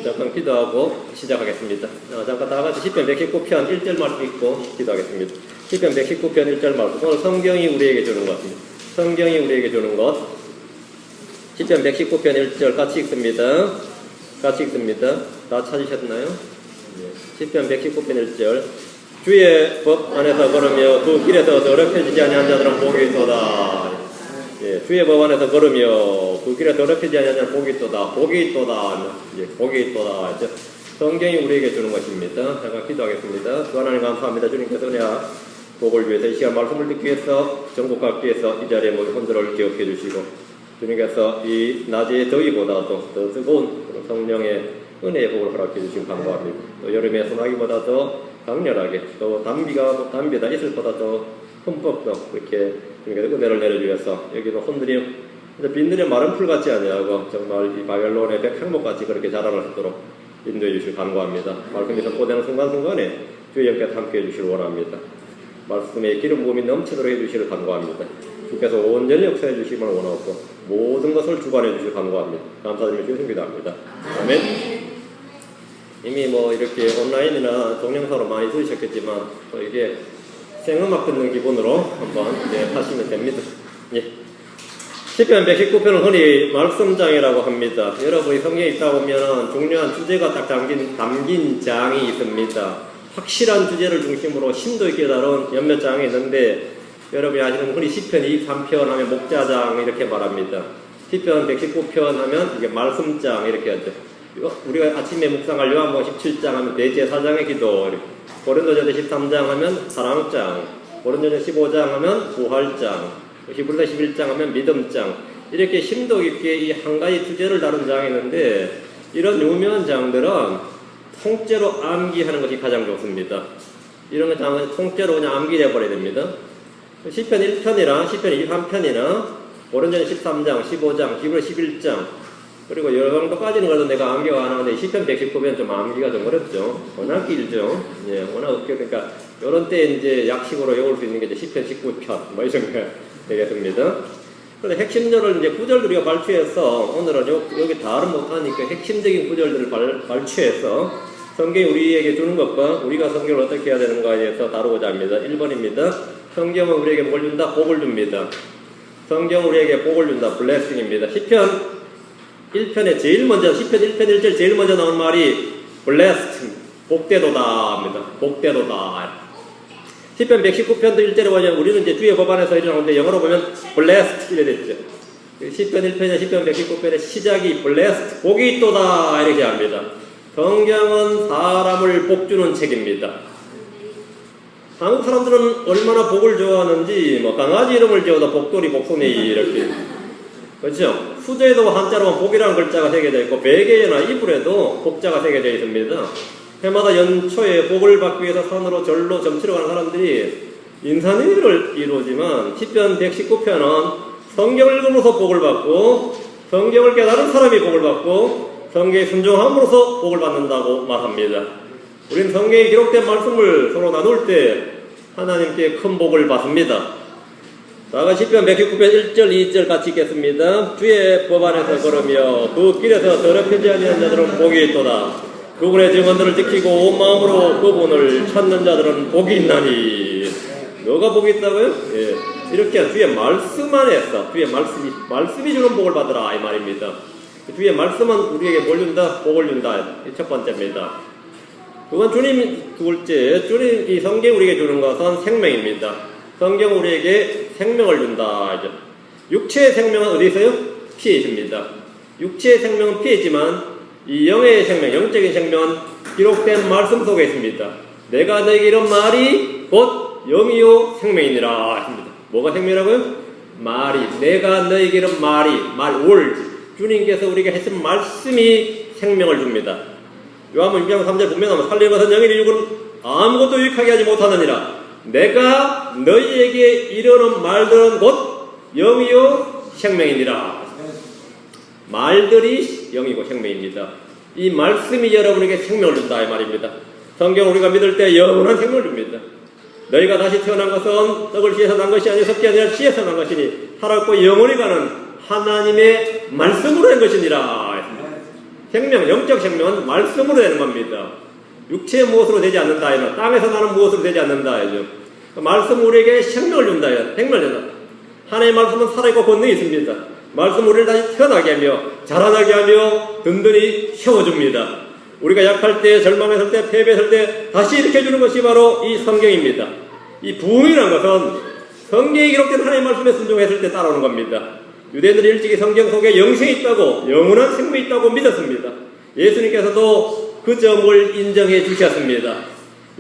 잠깐 기도하고 시작하겠습니다. 잠깐 다 같이 시편 119편 1절 말씀 읽고 기도하겠습니다. 시편 119편 1절 말씀. 오늘 성경이 우리에게 주는 것. 성경이 우리에게 주는 것. 시편 119편 1절 같이 읽습니다. 같이 읽습니다. 다 찾으셨나요? 시편 119편 1절. 주의 법 안에서 걸으며 그 길에서 더럽혀지지 아니한 자들은 복이 있도다. 예, 주의 법 안에서 걸으며 그 길에 더럽히지 아니한 자는 복이 있도다. 복이 있도다. 예, 복이 있도다. 성경이 우리에게 주는 것입니다. 잠깐 기도하겠습니다. 주 하나님 감사합니다. 주님께서 은혜와 복을 위해서 이 시간 말씀을 듣기 위해서 전국 각지에서 이 자리에 모인 혼들을 기억해 주시고 주님께서 이 낮의 더위보다도 더 뜨거운 성령의 은혜의 복을 허락해 주신 감사합니다. 또 여름의 소나기보다도 강렬하게 또 담비다 이슬보다 더 흠뻑 더 그렇게 주님께서 은혜를 내려주셔서 여기도 혼들이 빈들의 마른 풀 같지 아니하고 정말 이 바벨론의 백향목같이 그렇게 자라날 수 있도록 인도해 주시길 간구합니다. 말씀이 선포되는 순간순간에 주의 영께서 함께해 주시길 원합니다. 말씀의 기름 부음이 넘치도록 해주시길 간구합니다. 주께서 온전히 역사해 주시기를 원하고 모든 것을 주관해 주시길 간구합니다. 감사드리며 주님 기도합니다. 아멘. 이미 뭐 이렇게 온라인이나 동영상으로 많이 들으셨겠지만 또 이게 생음악 듣는 기분으로 한번 하시면 됩니다. 예. 시편 119편은 흔히 말씀장이라고 합니다. 여러분이 성경에 있다 보면 중요한 주제가 딱 담긴 장이 있습니다. 확실한 주제를 중심으로 심도 있게 다룬 몇몇 장이 있는데 여러분이 아시는 흔히 시편 23편 하면 목자장 이렇게 말합니다. 시편 119편 하면 이게 말씀장 이렇게 하죠. 우리가 아침에 묵상할 요한복음 17장 하면 대제사장의 기도, 고린도전서 13장 하면 사랑장, 고린도전서 15장 하면 부활장, 히브리서 11장 하면 믿음장 이렇게 심도 깊게 이 한 가지 주제를 다룬 장이 있는데 이런 유명한 장들은 통째로 암기하는 것이 가장 좋습니다. 이런 장은 통째로 그냥 암기해 버려야 됩니다. 시편 1편이나 시편 23편이나 고린도전서 13장, 15장, 히브리서 11장 그리고 여러 정도까지는 그래도 내가 암기가 안 하는데 시편 119편 좀 암기가 좀 어렵죠. 워낙 길죠. 예, 워낙 없게 그러니까 이런 때 이제 약식으로 외울 수 있는 게 이제 시편 19편 뭐 이런 게 되겠습니다. 그런데 핵심들을 이제 구절들 우리가 발췌해서 오늘은 여기 다를 못하니까 핵심적인 구절들을 발췌해서 성경이 우리에게 주는 것과 우리가 성경을 어떻게 해야 되는가에 대해서 다루고자 합니다. 1번입니다. 성경은 우리에게 뭘 준다? 복을 줍니다. 성경은 우리에게 복을 준다. 블레싱입니다. 시편 1편에 제일 먼저 시편 1편 1절 제일 먼저 나온 말이 blessed 복되도다 합니다. 복되도다. 시편 119편도 1절에 보면 우리는 이제 주의 법 안에서 이렇게 나오는데 영어로 보면 blessed 이래 됐죠. 시편 1편에 시편 119편의 시작이 blessed 복이 있도다 이렇게 합니다. 성경은 사람을 복주는 책입니다. 한국 사람들은 얼마나 복을 좋아하는지 뭐 강아지 이름을 지어도 복돌이 복손이 이렇게 그렇죠? 수제에도 한자로 복이라는 글자가 새겨져 있고 베개나 이불에도 복자가 새겨져 있습니다. 해마다 연초에 복을 받기 위해서 산으로 절로 점치러 가는 사람들이 인산일을 이루지만 시편 119편은 성경을 읽음으로써 복을 받고 성경을 깨달은 사람이 복을 받고 성경에 순종함으로써 복을 받는다고 말합니다. 우리는 성경에 기록된 말씀을 서로 나눌 때 하나님께 큰 복을 받습니다. 다가 시편 119편 1절 2절 같이 읽겠습니다. 주의 법 안에서 걸으며 그 길에서 더럽히지 아니한 자들은 복이 있도다. 그분의 증언들을 지키고 온 마음으로 그분을 찾는 자들은 복이 있나니. 너가 복이 있다고요? 예. 이렇게 주의 말씀 안에서 주의 말씀이 주는 복을 받으라 이 말입니다. 주의 말씀은 우리에게 뭘 준다? 복을 준다. 첫 번째입니다. 둘째, 주님 이 성경 우리에게 주는 것은 생명입니다. 성경 우리에게 생명을 준다. 육체의 생명은 어디 있어요? 피에 있습니다. 육체의 생명은 피에 있지만 이 영의 생명, 영적인 생명은 기록된 말씀 속에 있습니다. 내가 너에게 이런 말이 곧 영이요 생명이니라 했습니다. 뭐가 생명이라고요? 말이. 내가 너에게 이런 말이 word. 주님께서 우리에게 하신 말씀이 생명을 줍니다. 요한복음 6장 3절 분명하면 살리는 것은 영이니 육은 아무것도 유익하게 하지 못하느니라. 내가 너희에게 이르는 말들은 곧 영이요 생명이니라. 말들이 영이고 생명입니다. 이 말씀이 여러분에게 생명을 준다 이 말입니다. 성경 우리가 믿을 때 영원한 생명을 줍니다. 너희가 다시 태어난 것은 떡을 씨에서 난 것이 아니라 섭기 아니라 씨에서 난 것이니 살았고 영원히 가는 하나님의 말씀으로 한 것이니라. 생명, 영적 생명은 말씀으로 되는 겁니다. 육체의 무엇으로 되지 않는다. 아니면 땅에서 나는 무엇으로 되지 않는다. 아니죠. 말씀 우리에게 생명을 준다. 생명을 준다. 하나님의 말씀은 살아있고 권능이 있습니다. 말씀 우리를 다시 태어나게 하며 자라나게 하며 든든히 세워줍니다. 우리가 약할 때, 절망했을 때, 패배했을 때 다시 일으켜주는 것이 바로 이 성경입니다. 이 부흥이라는 것은 성경에 기록된 하나님의 말씀에 순종했을 때 따라오는 겁니다. 유대인들이 일찍이 성경 속에 영생이 있다고, 영원한 생명이 있다고 믿었습니다. 예수님께서도 그 점을 인정해 주셨습니다.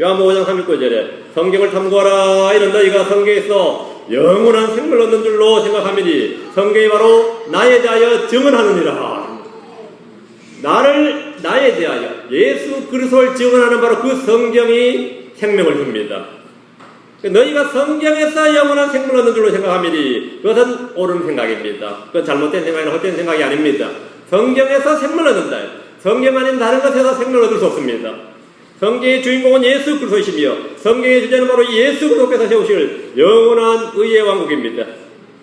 요한복음 5장 39절에 성경을 탐구하라. 이는 너희가 성경에서 영원한 생명을 얻는 줄로 생각하미니 성경이 바로 나에 대하여 증언하느니라. 나에 대하여 예수 그리스도를 증언하는 바로 그 성경이 생명을 줍니다. 너희가 성경에서 영원한 생명을 얻는 줄로 생각하미니 그것은 옳은 생각입니다. 그건 잘못된 생각이나 헛된 생각이 아닙니다. 성경에서 생명을 얻는다. 성경 아닌 다른 것에서 생명을 얻을 수 없습니다. 성경의 주인공은 예수 그리스도이시며 성경의 주제는 바로 예수 그리스도께서 세우실 영원한 의의 왕국입니다.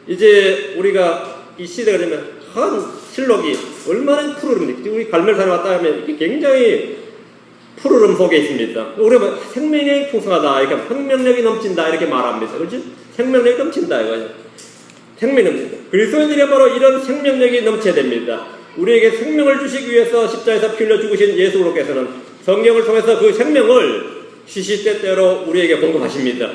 이제 우리가 이 시대가 되면 한 실록이 얼마나 푸르릅니까? 우리 갈멜산에 왔다 하면 이렇게 굉장히 푸르름 속에 있습니다. 우리가 생명력이 풍성하다, 이렇게 생명력이 넘친다 이렇게 말합니다. 그렇지? 생명력이 넘친다 이거죠. 생명이 넘친다. 그리스도인들이 바로 이런 생명력이 넘쳐야 됩니다. 우리에게 생명을 주시기 위해서 십자에서 피 흘려 죽으신 예수 그리스도께서는 성경을 통해서 그 생명을 시시때때로 우리에게 공급하십니다.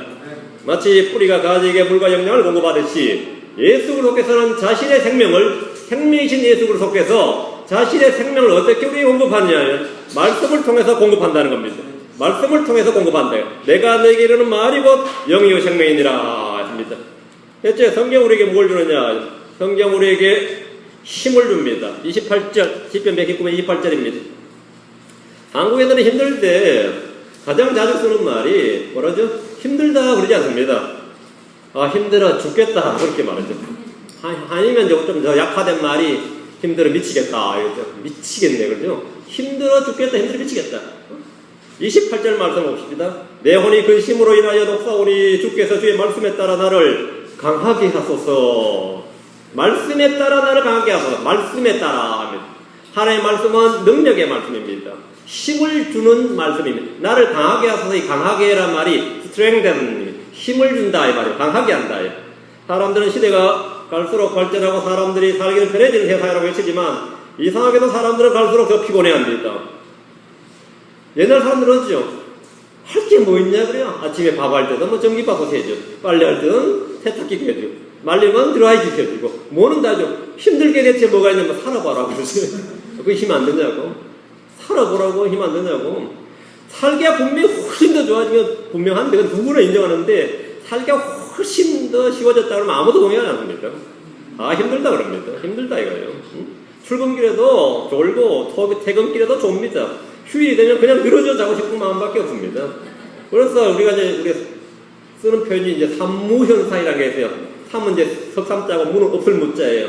마치 뿌리가 가지에게 물과 영양을 공급하듯이 예수 그리스도께서는 자신의 생명을, 생명이신 예수 그리스도께서 자신의 생명을 어떻게 우리에게 공급하느냐면 말씀을 통해서 공급한다는 겁니다. 말씀을 통해서 공급한다. 내가 너에게 이르는 말이 곧 영이요 생명이니라 했습니다. 대체 성경 우리에게 뭘 주느냐? 성경 우리에게 힘을 줍니다. 28절, 시편 119편 28절입니다. 한국인들은 힘들 때 가장 자주 쓰는 말이 뭐라죠? 힘들다 그러지 않습니다. 아, 힘들어 죽겠다 그렇게 말하죠. 아니면 좀 더 약화된 말이 힘들어 미치겠다 이러죠. 미치겠네 그러죠. 힘들어 죽겠다, 힘들어 미치겠다. 28절 말씀 봅시다. 내 혼이 근심으로 인하여 녹사오니 주께서 주의 말씀에 따라 나를 강하게 하소서. 말씀에 따라 나를 강하게 하소서. 말씀에 따라 하면 하나님의 말씀은 능력의 말씀입니다. 힘을 주는 말씀입니다. 나를 강하게 하소서. 이 강하게란 말이 strengthen, 힘을 준다 이 말이에요. 강하게 한다. 사람들은 시대가 갈수록 발전하고 사람들이 살기는 편해지는 세상이라고 외치지만 이상하게도 사람들은 갈수록 더 피곤해합니다. 옛날 사람들은 어쩌죠? 할 게 뭐 있냐 그래요. 아침에 밥할 때도 뭐 전기밥솥 해줘, 빨래할 때는 세탁기 해줘, 말리면 드라이기 해주고, 뭐는 다죠. 힘들게 대체 뭐가 있냐면 살아봐라 그러지. 그게 힘 안 드냐고. 살아보라고 힘 안 드냐고. 살기가 분명히 훨씬 더 좋아지면 분명한데 그건 누구나 인정하는데 살기가 훨씬 더 쉬워졌다 그러면 아무도 동의하지 않습니다. 아, 힘들다 그럽니다. 힘들다 이거예요. 출근길에도 졸고 퇴근길에도 좁니다. 휴일이 되면 그냥 늘어져 자고 싶은 마음밖에 없습니다. 그래서 우리가 쓰는 표현이 이제 산무현상이라는 게 있어요. 삼은 이제 석삼자고 무는 없을 무자예요.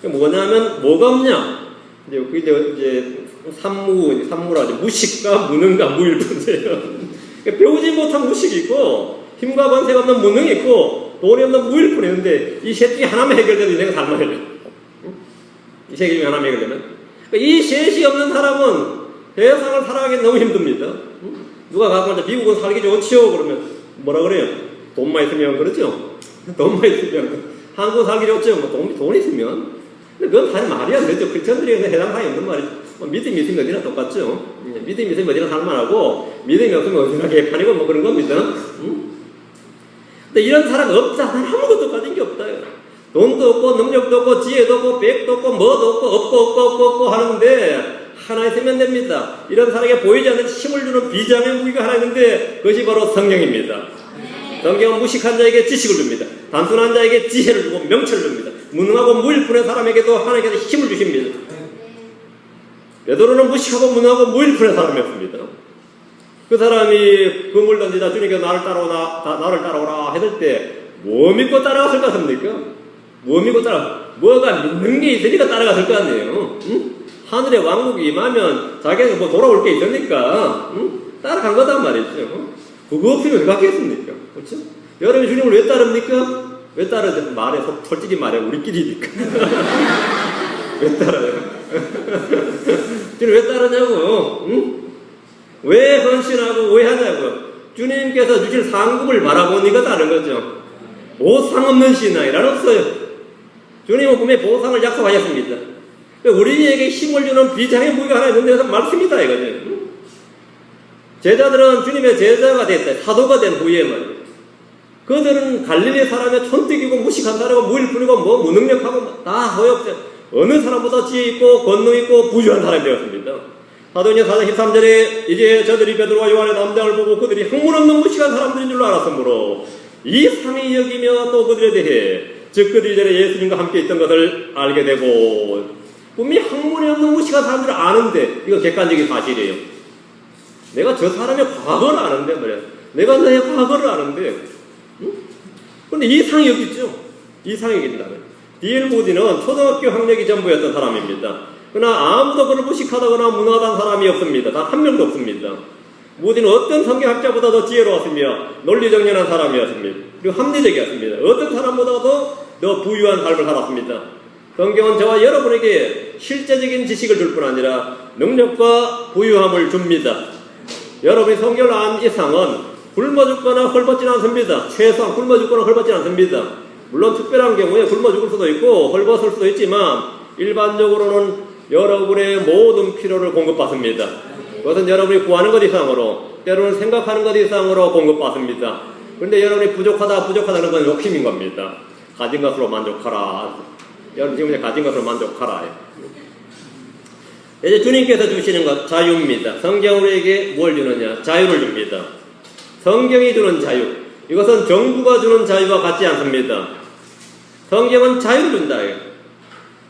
뭐냐면 뭐가 없냐? 이제 산무라 하죠. 무식과 무능과 무일분이에요. 배우지 못한 무식이 있고 힘과 권세가 없는 무능이 있고 돈이 없는 무일분이 있는데 이 셋 중에 하나만 해결돼도 인생은 살만해요. 이 셋 중에 하나만 해결되면 이 셋이 없는 사람은 세상을 살아가기 너무 힘듭니다. 누가 가끔 미국은 살기 좋지요 그러면 뭐라 그래요? 돈만 있으면 그렇죠? 돈만 있으면 한국 살기 좋죠? 뭐 돈 있으면. 근데 그건 다 말이 안 되죠. 크리스천들이 해당 사항이 없는 말이죠. 믿음이 있으면 어디나 똑같죠. 믿음이 있으면 어디나 살만하고 믿음이 없으면 어디나 개판이고 뭐 그런 겁니다. 근데 이런 사람 없다. 난 아무것도 가진 게 없다. 돈도 없고 능력도 없고 지혜도 없고 백도 없고 뭐도 없고 하는데 하나 있으면 됩니다. 이런 사람에게 보이지 않는 힘을 주는 비장의 무기가 하나 있는데 그것이 바로 성령입니다. 성경은 무식한 자에게 지식을 줍니다. 단순한 자에게 지혜를 주고 명철을 줍니다. 무능하고 무일푼의 사람에게도 하나님께서 힘을 주십니다. 베드로는 무식하고 무능하고 무일푼의 사람이었습니다. 그 사람이 그물 던지다 주님께서 나를 따라오라 했을 때 뭐 믿고 따라갔을 것 같습니까? 뭐 믿고 뭐가 믿는 게 있으니까 따라갔을 거 아니에요. 응? 하늘의 왕국이 임하면 자기가 뭐 돌아올 게 있으니까 따라간 거단 말이죠. 그거 없으면 왜 갔겠습니까? 그렇죠? 여러분이 주님을 왜 따릅니까? 왜 따르죠? 솔직히 말해 우리끼리니까. 왜 따라요? 주님 왜 따르냐고요? 응? 왜 헌신하고 왜 하냐고요? 주님께서 주실 상급을 바라보니까 다른 거죠. 보상 없는 신앙이란 없어요. 주님은 분명히 보상을 약속하셨습니다. 우리에게 힘을 주는 비장의 무기가 하나 있는데 그래서 말씀이다 이거죠. 제자들은 주님의 제자가 됐다. 사도가 된 후에 말이에요. 그들은 갈릴리 사람의 촌뜨기고 무식한 사람이고 무일푼이고 뭐 무능력하고 다 소용없어요. 어느 사람보다 지혜 있고 권능 있고 부유한 사람이 되었습니다. 사도행전 4장 13절에 이제 저들이 베드로와 요한의 남장을 보고 그들이 학문 없는 무식한 사람들인 줄로 알았으므로 이상히 여기며 또 그들에 대해 즉 그들이 전에 예수님과 함께 있던 것을 알게 되고 분명히 학문이 없는 무식한 사람들을 아는데 이거 객관적인 사실이에요. 내가 저 사람의 과거를 아는데 말이야. 내가 너의 과거를 아는데 응? 근데 이상이 여기죠. 이상이 여긴다면 D.L. 모디는 초등학교 학력이 전부였던 사람입니다. 그러나 아무도 그를 무식하다거나 무능하다는 사람이 없습니다. 단 한 명도 없습니다. 모디는 어떤 성경학자보다 더 지혜로웠으며 논리정연한 사람이었습니다. 그리고 합리적이었습니다. 어떤 사람보다도 더 부유한 삶을 살았습니다. 성경은 저와 여러분에게 실제적인 지식을 줄 뿐 아니라 능력과 부유함을 줍니다. 여러분이 성경을 안 이상은 굶어 죽거나 헐벗진 않습니다. 최소한 굶어 죽거나 헐벗진 않습니다. 물론 특별한 경우에 굶어 죽을 수도 있고 헐벗을 수도 있지만 일반적으로는 여러분의 모든 필요를 공급받습니다. 그것은 여러분이 구하는 것 이상으로 때로는 생각하는 것 이상으로 공급받습니다. 그런데 여러분이 부족하다는 건 욕심인 겁니다. 가진 것으로 만족하라. 여러분 지금 이제 가진 것으로 만족하라. 이제 주님께서 주시는 것 자유입니다. 성경 우리에게 뭘 주느냐? 자유를 줍니다. 성경이 주는 자유. 이것은 정부가 주는 자유와 같지 않습니다. 성경은 자유를 준다.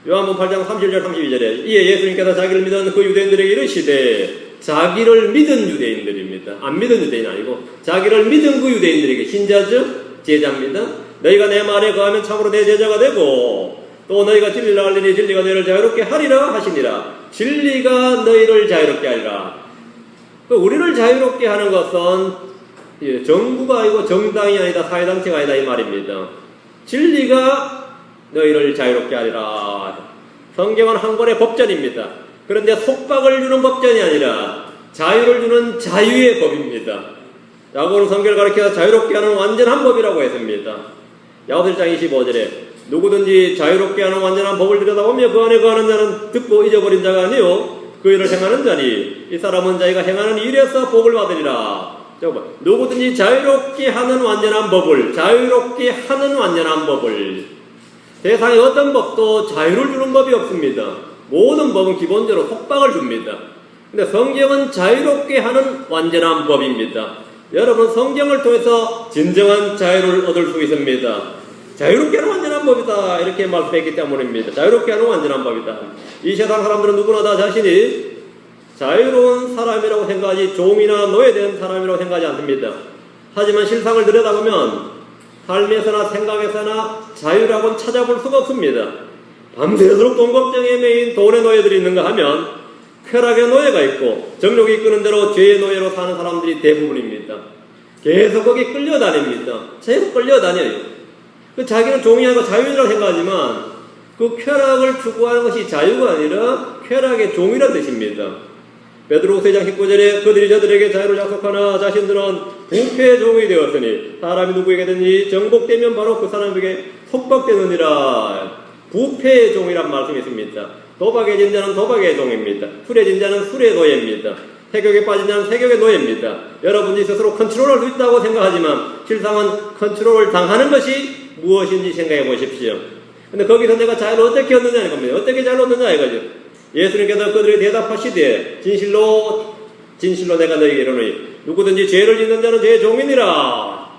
요한복음 8장 31절 32절에 이에 예수님께서 자기를 믿은 그 유대인들에게 이르시되 자기를 믿은 유대인들입니다. 안 믿은 유대인 아니고 자기를 믿은 그 유대인들에게 신자죠? 제자입니다. 너희가 내 말에 거하면 참으로 내 제자가 되고 또 너희가 진리를 알리니 진리가 너희를 자유롭게 하리라 하시니라. 진리가 너희를 자유롭게 하리라. 우리를 자유롭게 하는 것은 정부가 아니고 정당이 아니다 사회단체가 아니다 이 말입니다. 진리가 너희를 자유롭게 하리라. 성경은 한 권의 법전입니다. 그런데 속박을 주는 법전이 아니라 자유를 주는 자유의 법입니다. 야고보는 성경을 가리켜 자유롭게 하는 완전한 법이라고 했습니다. 야고보 1장 25절에 누구든지 자유롭게 하는 완전한 법을 들여다보며 그 안에 거하는 자는 듣고 잊어버린 자가 아니요 그 일을 행하는 자니 이 사람은 자기가 행하는 일에서 복을 받으리라. 누구든지 자유롭게 하는 완전한 법을 자유롭게 하는 완전한 법을 세상에 어떤 법도 자유를 주는 법이 없습니다. 모든 법은 기본적으로 속박을 줍니다. 근데 성경은 자유롭게 하는 완전한 법입니다. 여러분 성경을 통해서 진정한 자유를 얻을 수 있습니다. 자유롭게 하는 완전한 법이다 이렇게 말씀했기 때문입니다. 자유롭게 하는 완전한 법이다. 이 세상 사람들은 누구나 다 자신이 자유로운 사람이라고 생각하지 종이나 노예된 사람이라고 생각하지 않습니다. 하지만 실상을 들여다보면 삶에서나 생각에서나 자유라고는 찾아볼 수가 없습니다. 밤새도록 돈 걱정에 매인 돈의 노예들이 있는가 하면 쾌락의 노예가 있고 정욕이 이끄는 대로 죄의 노예로 사는 사람들이 대부분입니다. 계속 거기 끌려다닙니다. 계속 끌려다녀요. 자기는 종이하고 자유인이라고 생각하지만 그 쾌락을 추구하는 것이 자유가 아니라 쾌락의 종이라는 뜻입니다. 베드로후서 2장 19절에 그들이 저들에게 자유를 약속하나 자신들은 부패의 종이 되었으니 사람이 누구에게든지 정복되면 바로 그 사람에게 속박되느니라. 부패의 종이란 말씀이 있습니다. 도박에 진 자는 도박의 종입니다. 술에 진 자는 술의 노예입니다. 세격에 빠진 자는 세격의 노예입니다. 여러분이 스스로 컨트롤할 수 있다고 생각하지만 실상은 컨트롤을 당하는 것이 무엇인지 생각해 보십시오. 근데 거기서 내가 자유를 어떻게 얻느냐는 겁니다. 어떻게 자유를 얻느냐 이거죠. 예수님께서 그들에게 대답하시되 진실로 내가 너희에게 이르노니 누구든지 죄를 짓는 자는 죄의 종이니라.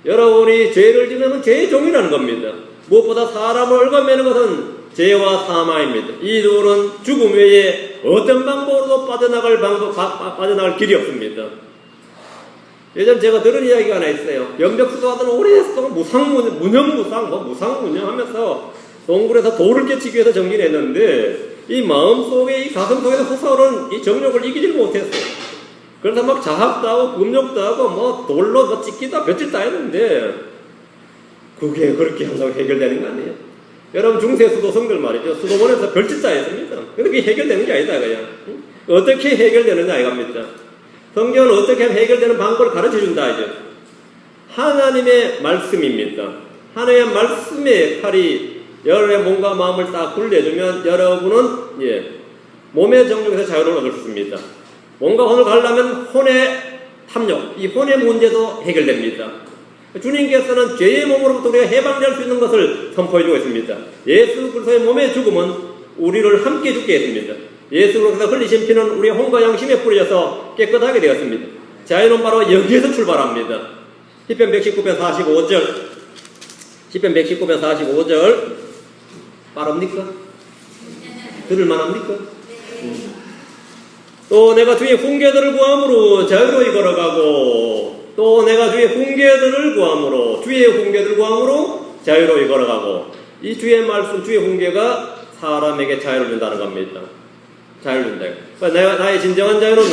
여러분이 죄를 지으면 죄의 종이라는 겁니다. 무엇보다 사람을 얽어매는 것은 죄와 사망입니다. 이 둘은 죽음 외에 어떤 방법으로도 빠져나갈 길이 없습니다. 예전 제가 들은 이야기가 하나 있어요. 영적수도하던 오랫동안 무상무념 하면서 동굴에서 돌을 깨치기 위해서 정진했는데 이 마음속에 이 가슴속에서 솟아오르는 이 정욕을 이기질 못했어요. 그래서 막 자학도 하고 금욕도 하고 뭐 돌로 뭐 찍기다 벼찔다 했는데 그게 그렇게 항상 해결되는 거 아니에요? 여러분 중세 수도성들 말이죠. 수도원에서 별짓다 했습니다. 그게 해결되는 게 아니다, 그냥. 어떻게 해결되느냐, 이겁니다. 성경은 어떻게 하면 해결되는 방법을 가르쳐 준다, 이제. 하나님의 말씀입니다. 하나님의 말씀의 칼이 여러분의 몸과 마음을 딱 굴려주면 여러분은, 몸의 정욕에서 자유를 얻을 수 있습니다. 몸과 혼을 가려면 혼의 탐욕, 이 혼의 문제도 해결됩니다. 주님께서는 죄의 몸으로부터 우리가 해방될 수 있는 것을 선포해주고 있습니다. 예수 그리스도의 몸의 죽음은 우리를 함께 죽게 했습니다. 예수 그리스도가 흘리신 피는 우리의 혼과 양심에 뿌려져서 깨끗하게 되었습니다. 자유는 바로 여기에서 출발합니다. 시편 119편 45절, 시편 119편 45절 빠릅니까? 들을만합니까? 또 내가 주의 훈계들을 구함으로 자유로이 걸어가고, 또 내가 주의 훈계들을 구함으로, 주의 훈계들을 구함으로 자유로이 걸어가고, 이 주의 말씀, 주의 훈계가 사람에게 자유를 준다는 겁니다. 자유를 준다. 그러니까 나의 진정한 자유는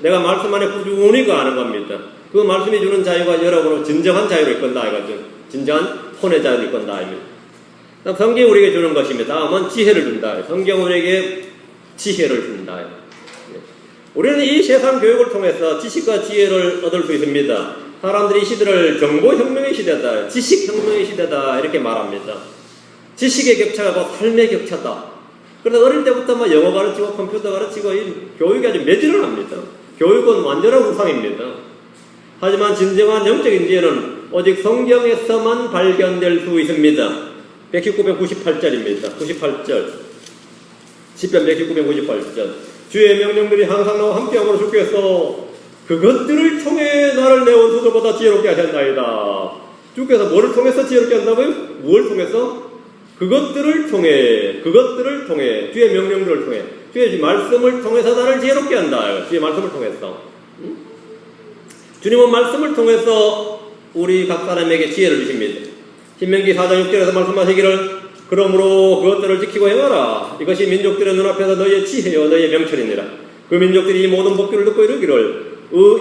내가 말씀 안에 꾸준히 거하는 겁니다. 그 말씀이 주는 자유가 여러분은 진정한 자유를 이끈다 이거죠. 진정한 혼의 자유를 이끈다 입니다. 성경이 우리에게 주는 것입니다. 다음은 지혜를 준다. 성경 우리에게 지혜를 준다. 우리는 이 세상 교육을 통해서 지식과 지혜를 얻을 수 있습니다. 사람들이 이 시대를 정보혁명의 시대다, 지식혁명의 시대다 이렇게 말합니다. 지식의 격차가 곧 삶의 격차다. 그래서 어릴 때부터 막 영어 가르치고 컴퓨터 가르치고 이 교육이 아주 매질을 합니다. 교육은 완전한 우상입니다. 하지만 진정한 영적인 지혜는 오직 성경에서만 발견될 수 있습니다. 119편 98절입니다. 98절. 시편 119편 98절. 주의 명령들이 항상 나와 함께함으로 주께서 그것들을 통해 나를 내 원수들보다 지혜롭게 하셨나이다. 주께서 뭐를 통해서 지혜롭게 한다고요? 무엇을 통해서? 그것들을 통해 주의 명령들을 통해 주의 말씀을 통해서 나를 지혜롭게 한다. 주의 말씀을 통해서. 주님은 말씀을 통해서 우리 각 사람에게 지혜를 주십니다. 신명기 4장 6절에서 말씀하시기를 그러므로 그것들을 지키고 행하라. 이것이 민족들의 눈앞에서 너희의 지혜요 너희의 명철이니라. 그 민족들이 이 모든 법규를 듣고 이르기를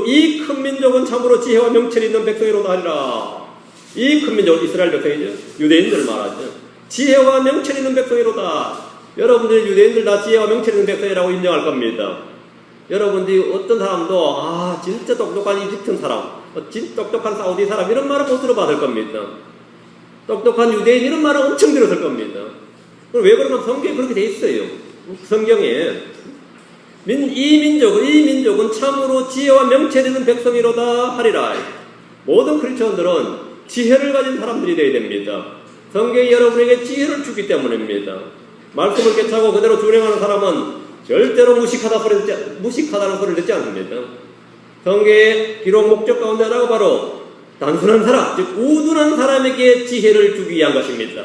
이 큰 민족은 참으로 지혜와 명철이 있는 백성이로다 하리라. 이 큰 민족 이스라엘 백성이죠. 유대인들 말하죠. 지혜와 명철이 있는 백성이로다. 여러분들이 유대인들 다 지혜와 명철이 있는 백성이라고 인정할 겁니다. 여러분들이 어떤 사람도 진짜 똑똑한 이집트 사람, 진짜 똑똑한 사우디 사람 이런 말을 못 들어봤을 겁니다. 똑똑한 유대인 이런 말을 엄청 들었을 겁니다. 왜 그러면 성경에 그렇게 돼 있어요. 성경에 이 민족은 참으로 지혜와 명철이 있는 백성이로다 하리라. 모든 크리스천들은 지혜를 가진 사람들이 되어야 됩니다. 성경이 여러분에게 지혜를 주기 때문입니다. 말씀을 깨차고 그대로 준행하는 사람은 절대로 무식하다는 소리를 듣지 않습니다. 성경의 기록 목적 가운데 하나가 바로 단순한 사람, 즉 우둔한 사람에게 지혜를 주기 위한 것입니다.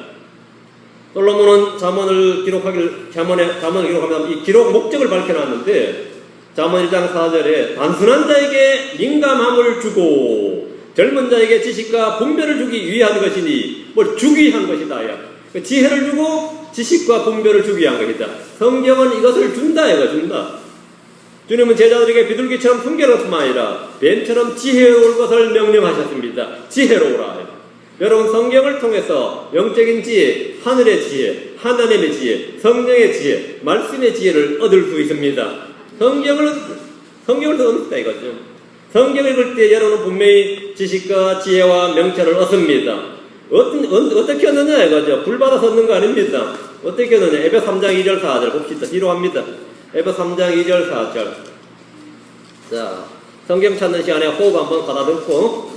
솔로몬은 잠언을 기록하면서 이 기록 목적을 밝혀놨는데 잠언 1장 4절에 단순한 자에게 민감함을 주고 젊은 자에게 지식과 분별을 주기 위한 것이니 뭘 주기 위한 것이다. 지혜를 주고 지식과 분별을 주기 위한 것이다. 성경은 이것을 준다. 준다. 주님은 제자들에게 비둘기처럼 순결할 뿐만 아니라 뱀처럼 지혜로울 것을 명령하셨습니다. 지혜로우라. 여러분 성경을 통해서 영적인 지혜, 하늘의 지혜, 하나님의 지혜, 성령의 지혜, 말씀의 지혜를 얻을 수 있습니다. 성경을 얻는다 이거죠. 성경을 읽을 때 여러분은 분명히 지식과 지혜와 명철을 얻습니다. 어떻게 얻느냐 이거죠. 불 받아서 얻는 거 아닙니다. 어떻게 얻느냐. 에베소 3장 2절 4절 봅시다. 뒤로 합니다. 에베소 3장 2절 4절. 자, 성경 찾는 시간에 호흡 한번 가다듬고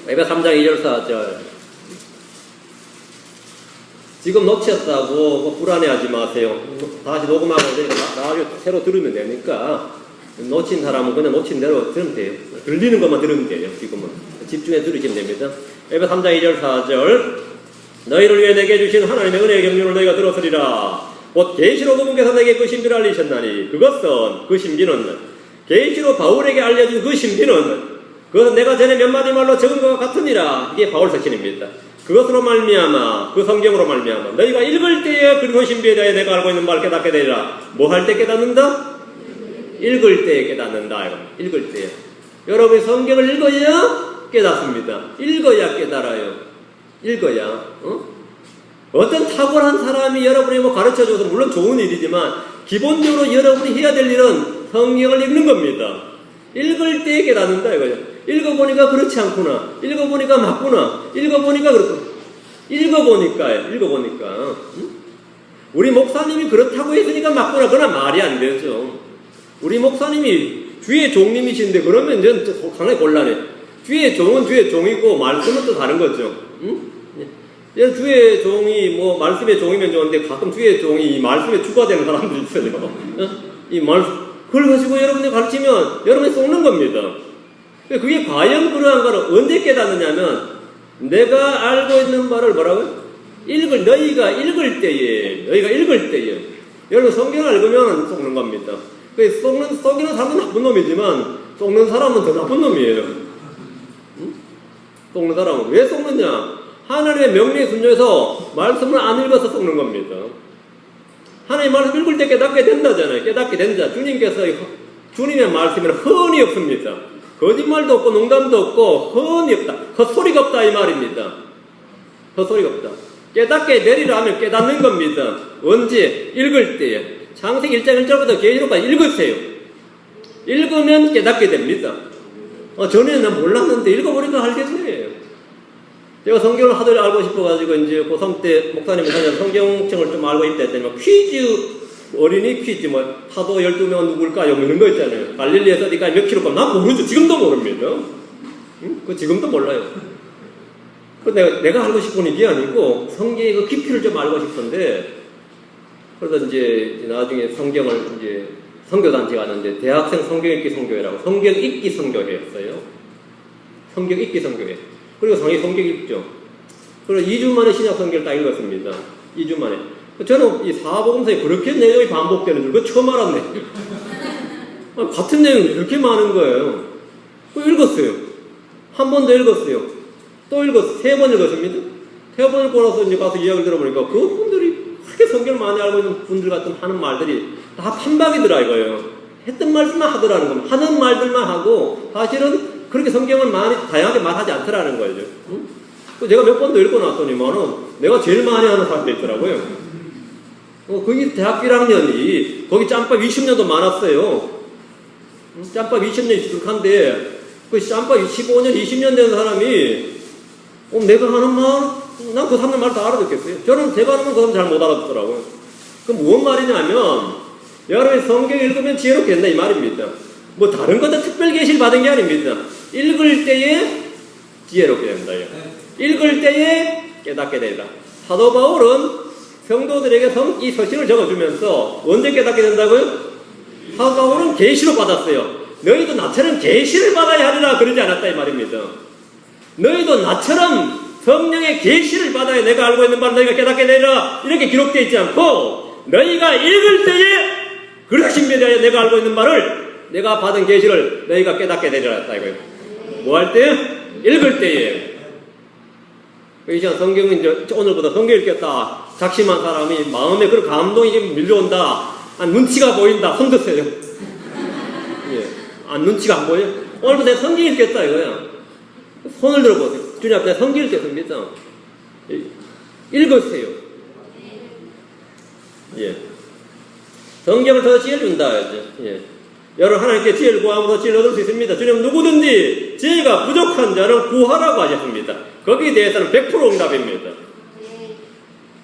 에베소 3장 2절 4절. 지금 놓쳤다고 불안해하지 마세요. 다시 녹음하고 나중에 새로 들으면 되니까 놓친 사람은 그냥 놓친 대로 들으면 돼요. 들리는 것만 들으면 돼요. 지금은 집중해 들으시면 됩니다. 에베소 3장 2절 4절. 너희를 위해 내게 주신 하나님의 은혜의 경륜을 너희가 들었으리라. 곧 계시로 그분께서 내게 그 신비를 알리셨나니 그것은 그 신비는 계시로 바울에게 알려준 그 신비는 그것은 내가 전에 몇 마디 말로 적은 것과 같으니라. 이게 바울 서신입니다. 그것으로 말미암아 그 성경으로 말미암아 너희가 읽을 때에 그 신비에 대해 내가 알고 있는 말을 깨닫게 되리라. 뭐 할 때 깨닫는다? 읽을 때에 깨닫는다. 읽을 때에 여러분이 성경을 읽어야 깨닫습니다. 읽어야 깨달아요. 읽어야 어떤 탁월한 사람이 여러분이 뭐 가르쳐줘서 물론 좋은 일이지만 기본적으로 여러분이 해야 될 일은 성경을 읽는 겁니다. 읽을 때 깨닫는다 이거죠. 읽어보니까 그렇지 않구나. 읽어보니까 맞구나. 읽어보니까 그렇구나. 읽어보니까. 응? 우리 목사님이 그렇다고 했으니까 맞구나. 그러나 말이 안 되죠. 우리 목사님이 주의 종님이신데 그러면 이제 상당히 곤란해. 주의 종은 주의 종이고 말씀은 또 다른 거죠. 응? 주의 종이 뭐 말씀의 종이면 좋은데 가끔 주의 종이 이 말씀의 주가 되는 사람도 있어요. 이 그걸 가지고 여러분이 가르치면 여러분이 속는 겁니다. 그게 과연 그러한가를 언제 깨닫느냐면 내가 알고 있는 말을 뭐라고요? 너희가 읽을 때에 여러분 성경을 읽으면 속는 겁니다. 속이는 사람은 나쁜 놈이지만 속는 사람은 더 나쁜 놈이에요. 응? 속는 사람은 왜 속느냐? 하나님의 명령에 순종해서 말씀을 안 읽어서 속는 겁니다. 하나님의 말씀 읽을 때 깨닫게 된다잖아요. 깨닫게 된다. 주님의 말씀에는 헌이 없습니다. 거짓말도 없고 농담도 없고 헌이 없다. 헛소리가 없다 이 말입니다. 헛소리가 없다. 깨닫게 내리라 하면 깨닫는 겁니다. 언제? 읽을 때에. 창세기 1장 1절부터 계시록까지 읽으세요. 읽으면 깨닫게 됩니다. 전에는 난 몰랐는데 읽어보니까 알겠네. 제가 성경을 하도 알고 싶어가지고 이제 고3 때 목사님이 성경책을 좀 알고 있다 했더니 어린이 퀴즈 파도 12명 누굴까요? 이런 거 있잖아요. 갈릴리에서 어디까지 몇 킬로까지 난 모르죠. 지금도 모릅니다. 응? 지금도 몰라요. 내가 알고 싶은 게 아니고 성경의 그 깊이를 좀 알고 싶은데 그래서 이제 나중에 성경을 이제 선교단체 갔는데 대학생 성경 읽기 선교회라고 성경 읽기 선교회였어요. 성경 읽기 선교회. 그리고 성경 읽죠. 그리고 2주 만에 신약 성경을 딱 읽었습니다. 2주 만에. 저는 이 사복음서에 그렇게 내용이 반복되는 줄 그거 처음 알았네. 같은 내용이 이렇게 많은 거예요. 읽었어요. 한 번 더 읽었어요. 또 읽었어요. 3번 읽었습니다. 3번 읽고 나서 이제 가서 이야기를 들어보니까 그분들이 그렇게 성경을 많이 알고 있는 분들 같은 하는 말들이 다 판박이더라 이거예요. 했던 말씀만 하더라는 겁니다. 하는 말들만 하고 사실은 그렇게 성경을 많이 다양하게 말하지 않더라는 거죠. 응? 제가 몇 번도 읽고 났더니만은 내가 제일 많이 하는 사람도 있더라고요. 거기 대학교 1학년이 거기 짬밥 20년도 많았어요. 짬밥 20년 익숙한데 그 짬밥 15년 20년 된 사람이 내가 하는 말 난 그 사람 말 다 알아듣겠어요. 저는 제가 하는 건 그 사람 잘 못 알아듣더라고요. 그럼 무슨 말이냐면 여러분이 성경 읽으면 지혜롭게 된다 이 말입니다. 뭐 다른 것도 특별 계시를 받은 게 아닙니다. 읽을 때에 지혜롭게 된다. 읽을 때에 깨닫게 되리라. 사도 바울은 성도들에게 이 서신을 적어주면서 언제 깨닫게 된다고요? 사도 바울은 계시로 받았어요. 너희도 나처럼 계시를 받아야 하리라 그러지 않았다 이 말입니다. 너희도 나처럼 성령의 계시를 받아야 내가 알고 있는 바를 너희가 깨닫게 되리라 이렇게 기록되어 있지 않고 너희가 읽을 때에 그러신 대하여 내가 알고 있는 바를 내가 받은 계시를 너희가 깨닫게 되리라 했다 이거예요. 뭐 할 때요? 읽을 때에. 이 시간 성경은 이제 오늘부터 성경 읽겠다. 작심한 사람이 마음에 그런 감동이 지금 밀려온다. 눈치가 보인다. 손 드세요. 예. 눈치가 안 보여? 오늘부터 내가 성경 읽겠다 이거야. 손을 들어보세요. 주님 앞에 내가 성경 읽겠습니다. 읽으세요. 예. 성경을 더 지혜준다. 예. 여러분 하나님께 지혜를 구하면 더 지혜를 얻을 수 있습니다. 주님 누구든지 지혜가 부족한 자는 구하라고 하셨습니다. 거기에 대해서는 100% 응답입니다.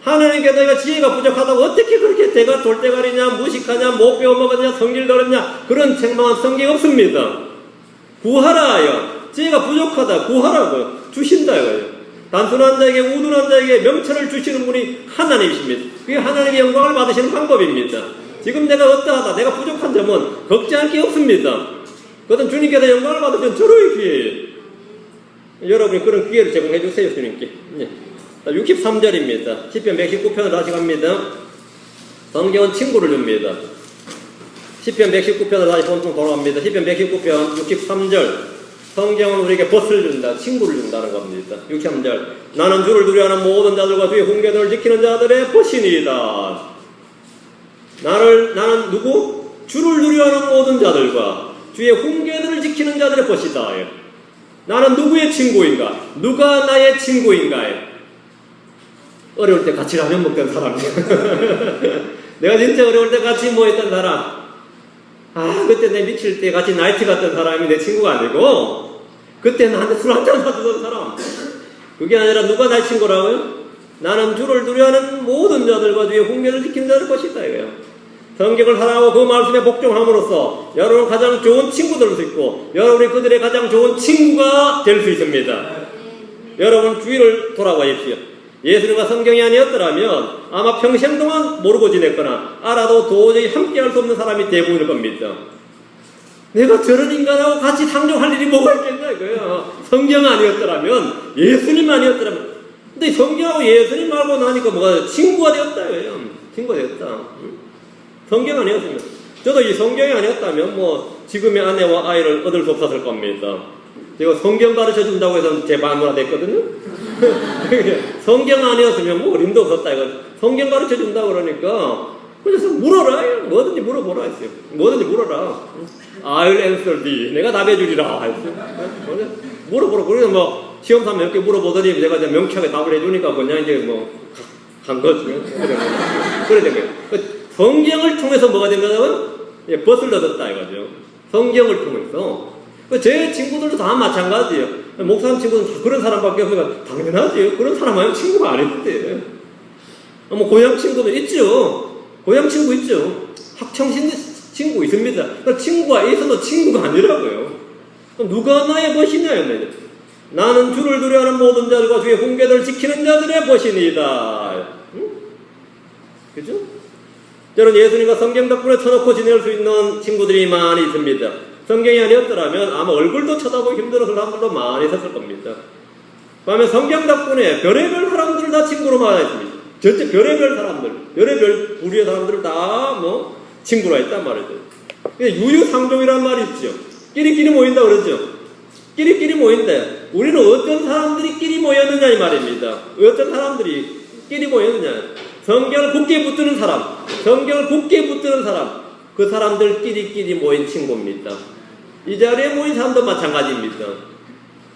하나님께 너희가 지혜가 부족하다고 어떻게 그렇게 대가 돌대가리냐 무식하냐 못 배워먹었냐 성질 더럽냐 그런 책망한 성경 없습니다. 구하라요. 지혜가 부족하다 구하라고요. 주신다요. 단순한 자에게 우둔한 자에게 명철을 주시는 분이 하나님이십니다. 그게 하나님의 영광을 받으시는 방법입니다. 지금 내가 어떠하다 내가 부족한 점은 걱정할 게 없습니다. 그것은 주님께서 영광을 받으시는 저로의 기회예요. 여러분이 그런 기회를 제공해 주세요. 주님께. 63절입니다. 시편 119편을 다시 갑니다. 성경은 친구를 줍니다. 시편 119편을 다시 본통 돌아갑니다. 시편 119편 63절. 성경은 우리에게 벗을 준다. 친구를 준다는 겁니다. 63절. 나는 주를 두려워하는 모든 자들과 주의 훈계들을 지키는 자들의 벗이니이다. 나는 누구? 주를 두려워하는 모든 자들과 주의 훈계들을 지키는 자들의 벗이다. 나는 누구의 친구인가? 누가 나의 친구인가? 어려울 때 같이 라면 먹던 사람이야. 내가 진짜 어려울 때 같이 모였던 사람. 아, 그때 내 미칠 때 같이 나이트 갔던 사람이 내 친구가 아니고, 그때 나한테 술 한잔 사주던 사람. 그게 아니라 누가 날 친구라고요? 나는 주를 두려워하는 모든 자들과 주의 훈계를 지킨 자들 것이다 이거예요. 성경을 사랑하고 그 말씀에 복종함으로써 여러분 가장 좋은 친구들 될 수 있고, 여러분이 그들의 가장 좋은 친구가 될 수 있습니다. 여러분 주위를 돌아보십시오. 예수님과 성경이 아니었더라면 아마 평생 동안 모르고 지냈거나 알아도 도저히 함께할 수 없는 사람이 대부분일 겁니다. 내가 저런 인간하고 같이 상종할 일이 뭐가 있겠나 이거예요. 성경 아니었더라면, 예수님 아니었더라면. 근데 성경하고 예수님 말고 나니까 뭐가 친구가 되었다 이거예요. 친구가 되었다. 성경 아니었으면, 저도 이 성경이 아니었다면 뭐 지금의 아내와 아이를 얻을 수 없었을 겁니다. 제가 성경 가르쳐 준다고 해서 제 마누라 됐거든요. 성경 아니었으면 뭐 어림도 없었다 이거. 성경 가르쳐 준다고 그러니까 그래서 물어라. 뭐든지 물어보라 했어요. 뭐든지 물어라. I'll answer thee. 내가 답해주리라 했어요. 물어보라. 그래서 뭐 시험사 몇 개 물어보더니 내가 이제 명쾌하게 답을 해주니까 그냥 이제 뭐 간 거죠. 그래 된 거예요. 성경을 통해서 뭐가 되면 벗을 얻었다 이거죠. 성경을 통해서. 제 친구들도 다 마찬가지예요. 목사님 친구는 다 그런 사람밖에 없으니까 당연하지. 그런 사람 아니면 친구가 아닌데. 뭐 고향 친구도 있죠. 고향 친구 있죠. 학창 친구 있습니다. 그 친구가 있어도 친구가 아니라고요. 누가 나의 벗이냐요. 나는 주를 두려워하는 모든 자들과 주의 훈계를 지키는 자들의 벗이니이다. 응? 그죠? 저는 예수님과 성경 덕분에 터놓고 지낼 수 있는 친구들이 많이 있습니다. 성경이 아니었더라면 아마 얼굴도 쳐다보기 힘들어서 사람들도 많이 있었을 겁니다. 그다음에 성경 덕분에 별의별 사람들을 다 친구로 만났습니다. 전체 별의별 사람들, 별의별 부류의 사람들을 다 뭐 친구로 했단 말이죠. 유유상종이라는 말이 있죠. 끼리끼리 모인다 그러죠. 끼리끼리 모인데 우리는 어떤 사람들이 끼리 모였느냐 이 말입니다. 어떤 사람들이 끼리 모였느냐. 성경을 굳게 붙드는 사람, 성경을 굳게 붙드는 사람, 그 사람들 끼리끼리 모인 친구입니다. 이 자리에 모인 사람도 마찬가지입니다.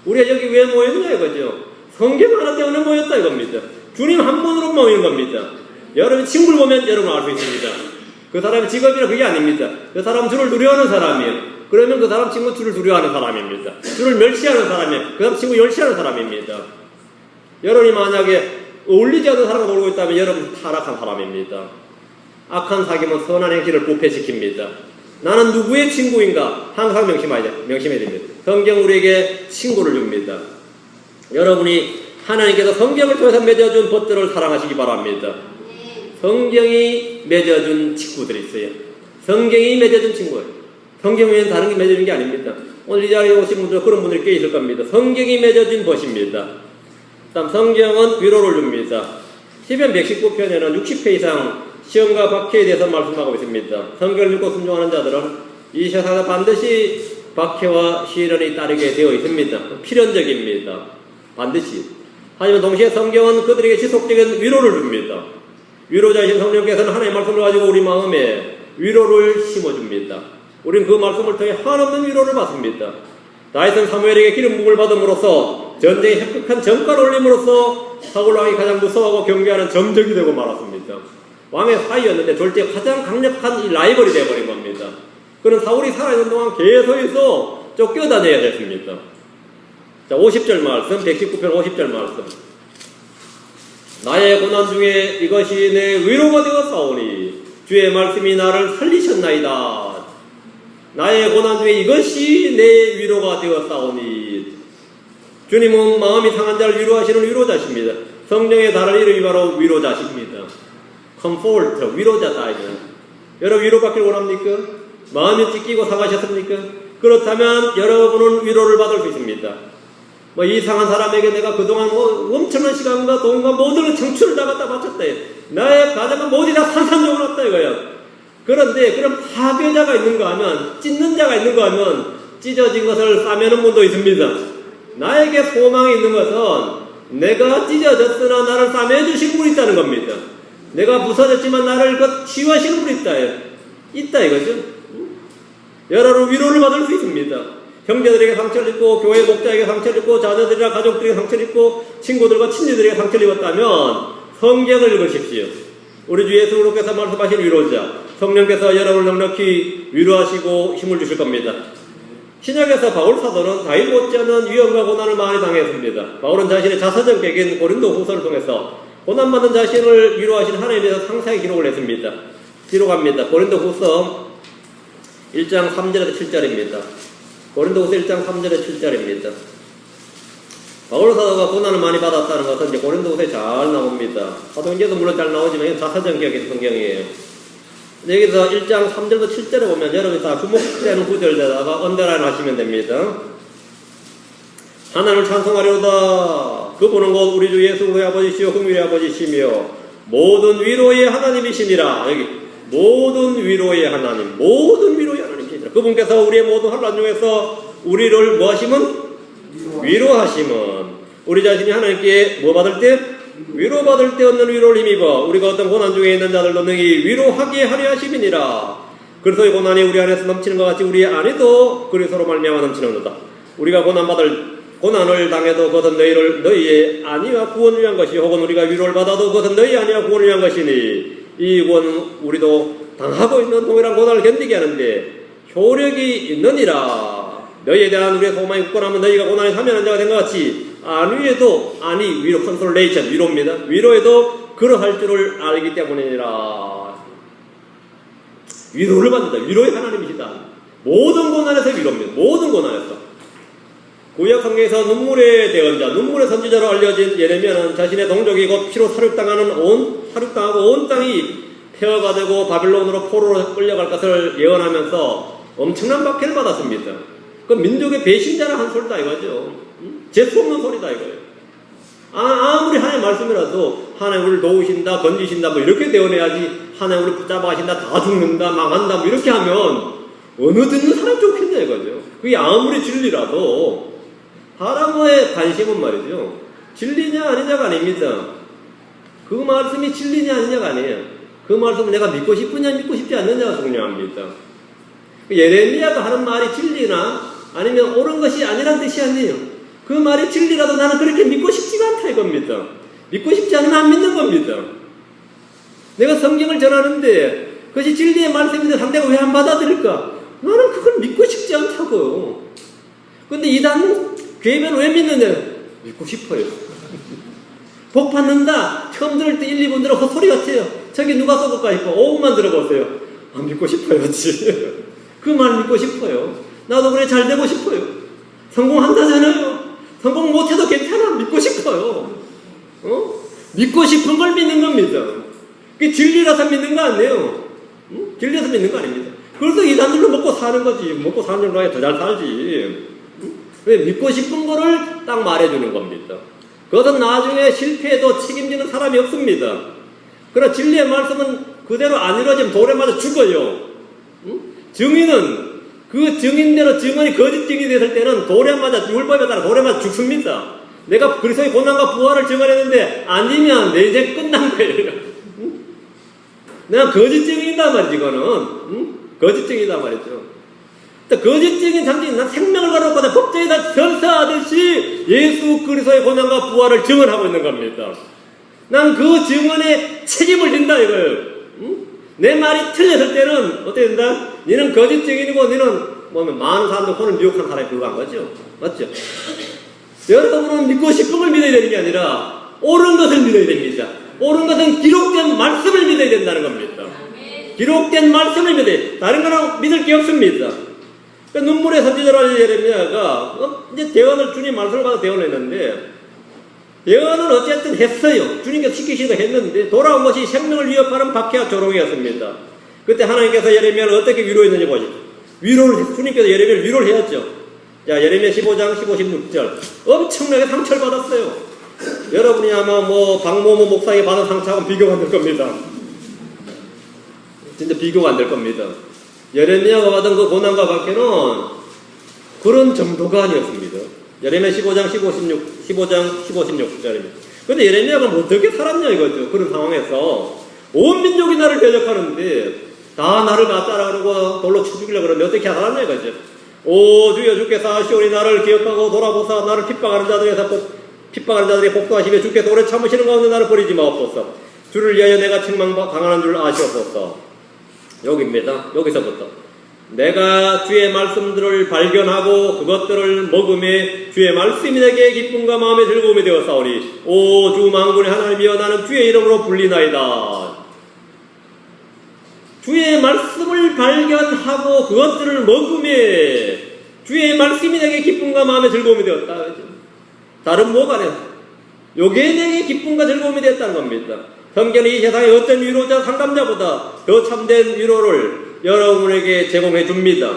우리가 여기 왜 모였느냐 이거죠. 성경 하나 때문에 모였다 이겁니다. 주님 한 분으로 모이는 겁니다. 여러분 친구를 보면 여러분 알 수 있습니다. 그 사람의 직업이라 그게 아닙니다. 그 사람 주를 두려워하는 사람이에요. 그러면 그 사람 친구 주를 두려워하는 사람입니다. 주를 멸시하는 사람이에요. 그 사람 친구 멸시하는 사람입니다. 여러분이 만약에 어울리지 않는 사람과 놀고 있다면 여러분 타락한 사람입니다. 악한 사귐은 선한 행실을 부패시킵니다. 나는 누구의 친구인가? 항상 명심해야 됩니다. 성경 우리에게 친구를 줍니다. 여러분이 하나님께서 성경을 통해서 맺어준 벗들을 사랑하시기 바랍니다. 성경이 맺어준 친구들이 있어요. 성경이 맺어준 친구예요. 성경 외에는 다른 게 맺어준 게 아닙니다. 오늘 이 자리에 오신 분들 그런 분들이 꽤 있을 겁니다. 성경이 맺어준 벗입니다. 다음 성경은 위로를 줍니다. 시편 119편에는 60회 이상 시험과 박해에 대해서 말씀하고 있습니다. 성경을 믿고 순종하는 자들은 이 세상에 반드시 박해와 시련이 따르게 되어 있습니다. 필연적입니다. 반드시. 하지만 동시에 성경은 그들에게 지속적인 위로를 줍니다. 위로자이신 성령께서는 하나님의 말씀을 가지고 우리 마음에 위로를 심어줍니다. 우리는 그 말씀을 통해 한없는 위로를 받습니다. 다윗은 사무엘에게 기름 부음을 받음으로써 전쟁에 획득한 전가를 올림으로써 사울 왕이 가장 무서워하고 경계하는 점적이 되고 말았습니다. 왕의 사이였는데 절대 가장 강력한 이 라이벌이 되어버린 겁니다. 그는 사울이 살아있는 동안 계속해서 쫓겨다녀야 됐습니다. 자, 50절 말씀, 119편 50절 말씀. 나의 고난 중에 이것이 내 위로가 되었사오니 주의 말씀이 나를 살리셨나이다. 나의 고난 중에 이것이 내 위로가 되었사오니. 주님은 마음이 상한 자를 위로하시는 위로자십니다. 성령의 다른 이름이 바로 위로자십니다. 컴포트, 위로자다. 여러분 위로받기를 원합니까? 마음이 찢기고 상하셨습니까? 그렇다면 여러분은 위로를 받을 수 있습니다. 뭐 이상한 사람에게 내가 그동안 뭐 엄청난 시간과 돈과 모든 청춘을 다 갖다 바쳤다. 나의 가정은 모두 다 산산조각 났다 이거야. 그런데 그런 파괴자가 있는가 하면, 찢는 자가 있는가 하면 찢어진 것을 싸매는 분도 있습니다. 나에게 소망이 있는 것은 내가 찢어졌으나 나를 싸매주신 분이 있다는 겁니다. 내가 부서졌지만 나를 치유하시는 분이 있다 이거죠. 여러분 위로를 받을 수 있습니다. 형제들에게 상처를 입고 교회 목자에게 상처를 입고 자녀들이나 가족들에게 상처를 입고 친구들과 친지들에게 상처를 입었다면 성경을 읽으십시오. 우리 주 예수 그리스도께서 말씀하신 위로자, 성령께서 여러분을 넉넉히 위로하시고 힘을 주실 겁니다. 신약에서 바울 사도는 다윗 못지않은 위험과 고난을 많이 당했습니다. 바울은 자신의 자서전 계기인 고린도 후서를 통해서 고난받은 자신을 위로하신 하나님에 대해서 상세하게 기록을 했습니다. 기록합니다. 고린도 후서 1장 3절에서 7절입니다. 고린도 후서 1장 3절에서 7절입니다. 바울 사도가 고난을 많이 받았다는 것은 이제 고린도 후서에 잘 나옵니다. 사도행전도 물론 잘 나오지만 이건 자서전 계기인 성경이에요. 여기서 1장 3절부터 7절에 보면 여러분이 다 주목되는 구절에다가 언더라인 하시면 됩니다. 하나님을 찬송하려다. 그분은 곧 우리 주 예수 그리스도의 아버지시요 긍휼의 아버지시며 모든 위로의 하나님이시니라. 여기 모든 위로의 하나님, 모든 위로의 하나님이시니라. 그분께서 우리의 모든 환난 중에서 우리를 뭐 하시면? 위로하시면 우리 자신이 하나님께 뭐 받을 때? 위로받을 때 얻는 위로를 힘입어 우리가 어떤 고난 중에 있는 자들도 능히 위로하게 하려 하심이니라. 그리스도의 고난이 우리 안에서 넘치는 것 같이 우리 안에도 그리스도로 말미암아 넘치는도다. 우리가 고난을 당해도 그것은 너희의 안위와 구원을 위한 것이, 혹은 우리가 위로를 받아도 그것은 너희의 안위와 구원을 위한 것이니 이 구원은 우리도 당하고 있는 동일한 고난을 견디게 하는데 효력이 있느니라. 너희에 대한 우리의 소망이 굳건하면 너희가 고난에 참여하는 자가 된 것 같이 안위에도, 안위, 위로, 컨솔레이션, 위로입니다. 위로에도 그러할 줄을 알기 때문이니라. 위로를 받는다. 위로의 하나님이시다. 모든 고난에서 위로입니다. 모든 고난에서. 구약 성경에서 눈물의 대언자, 눈물의 선지자로 알려진 예레미야는 자신의 동족이 곧 피로 살육당하고 온 땅이 폐허가 되고 바빌론으로 포로로 끌려갈 것을 예언하면서 엄청난 박해를 받았습니다. 그 민족의 배신자라 한 소리다 이거죠. 재수 없는 소리다 이거예요. 아무리 하나님 말씀이라도 하나님 우리를 도우신다, 건지신다 뭐 이렇게 대언해야지, 하나님 우리를 붙잡아 하신다, 다 죽는다, 망한다 뭐 이렇게 하면 어느 듣는 사람이 좋겠냐 이거죠. 그게 아무리 진리라도 사람의 관심은 말이죠, 진리냐 아니냐가 아닙니다. 그 말씀이 진리냐 아니냐가 아니에요. 그 말씀을 내가 믿고 싶으냐 믿고 싶지 않느냐가 중요합니다. 예레미야가 하는 말이 진리나 아니면 옳은 것이 아니란 뜻이 아니에요. 그 말이 진리라도 나는 그렇게 믿고 싶지가 않다 이겁니다. 믿고 싶지 않으면 안 믿는 겁니다. 내가 성경을 전하는데 그것이 진리의 말씀인데 상대가 왜 안 받아들일까? 나는 그걸 믿고 싶지 않다고요. 근데 이단 교회면 왜 믿느냐? 믿고 싶어요. 복 받는다. 처음 들을 때 1, 2분 들어 헛소리 같아요. 저기 누가 써볼까 싶어. 5분만 들어보세요. 아, 믿고 싶어요지. 그 말 믿고 싶어요. 나도 그래 잘 되고 싶어요. 성공한다잖아요. 성공 못해도 괜찮아. 믿고 싶어요. 믿고 싶은 걸 믿는 겁니다. 그게 진리라서 믿는 거 아니에요. 진리라서 믿는 거 아닙니다. 그래서 이 사람들로 먹고 사는 거지. 먹고 사는 정도에 더 잘 살지. 왜? 믿고 싶은 거를 딱 말해주는 겁니다. 그것은 나중에 실패해도 책임지는 사람이 없습니다. 그러나 진리의 말씀은 그대로 안 이루어지면 돌에 맞아 죽어요. 증인은 그 증인대로 증언이 거짓 증인이 됐을 때는 돌에 맞아, 율법에 따라 돌에 맞아 죽습니다. 내가 그리스도의 고난과 부활을 증언했는데 아니면 내 인생 끝난 거예요. 내가 거짓 증인이다 말이지, 이거는. 거짓 증인이다 말이죠. 거짓 증인 잠시 난 생명을 걸어놓고 법정에다 전사하듯이 예수 그리스도의 고난과 부활을 증언하고 있는 겁니다. 난 그 증언에 책임을 진다 이거예요. 내 말이 틀렸을 때는 어떻게 된다? 너는 거짓 증인이고 너는 뭐면 많은 사람들 혼을 미혹한 사람에 불과한 거죠. 맞죠? 여러분은 믿고 싶은 걸 믿어야 되는 게 아니라 옳은 것을 믿어야 됩니다. 옳은 것은 기록된 말씀을 믿어야 된다는 겁니다. 기록된 말씀을 믿어야 돼. 다른 거는 믿을 게 없습니다. 그러니까 눈물의 선지자로 예레미야가 이제 대언을 주님 말씀을 받아 대언했는데 대언은 어쨌든 했어요. 주님께서 시키신 거 했는데 돌아온 것이 생명을 위협하는 박해와 조롱이었습니다. 그때 하나님께서 예레미야를 어떻게 위로했는지 보시죠. 주님께서 예레미야를 위로를 해야죠. 자, 예레미야 15장 15, 16절. 엄청나게 상처를 받았어요. 여러분이 아마 뭐 박모모 목사에게 받은 상처하고는 비교가 안 될 겁니다. 진짜 비교가 안 될 겁니다. 예레미야가 받은 그 고난과 박해는 그런 정도가 아니었습니다. 예레미야 15장 15, 16절입니다. 근데 예레미야가 뭐 어떻게 살았냐 이거죠. 그런 상황에서 온 민족이 나를 대적하는데 다 나를 맞자라 그러고 돌로 쳐 죽이려고 그러는데 어떻게 살았냐 이거죠. 오 주여 주께서 아시오니 나를 기억하고 돌아보사 나를 핍박하는 자들에서 핍박하는 자들이 복수하시며 주께서 오래 참으시는 가운데 나를 버리지 마옵소서. 주를 위하여 내가 책망당하는 줄 아시옵소서. 여기입니다. 여기서부터 내가 주의 말씀들을 발견하고 그것들을 먹음에 주의 말씀이 내게 기쁨과 마음의 즐거움이 되었사오니 오 주 만군의 하나님이여 나는 주의 이름으로 불리나이다. 주의 말씀을 발견하고 그것들을 먹음에 주의 말씀이 내게 기쁨과 마음의 즐거움이 되었다. 다른 뭐가 아니야. 요게 내게 기쁨과 즐거움이 되었다는 겁니다. 성경은 이 세상의 어떤 위로자 상담자보다 더 참된 위로를 여러분에게 제공해 줍니다.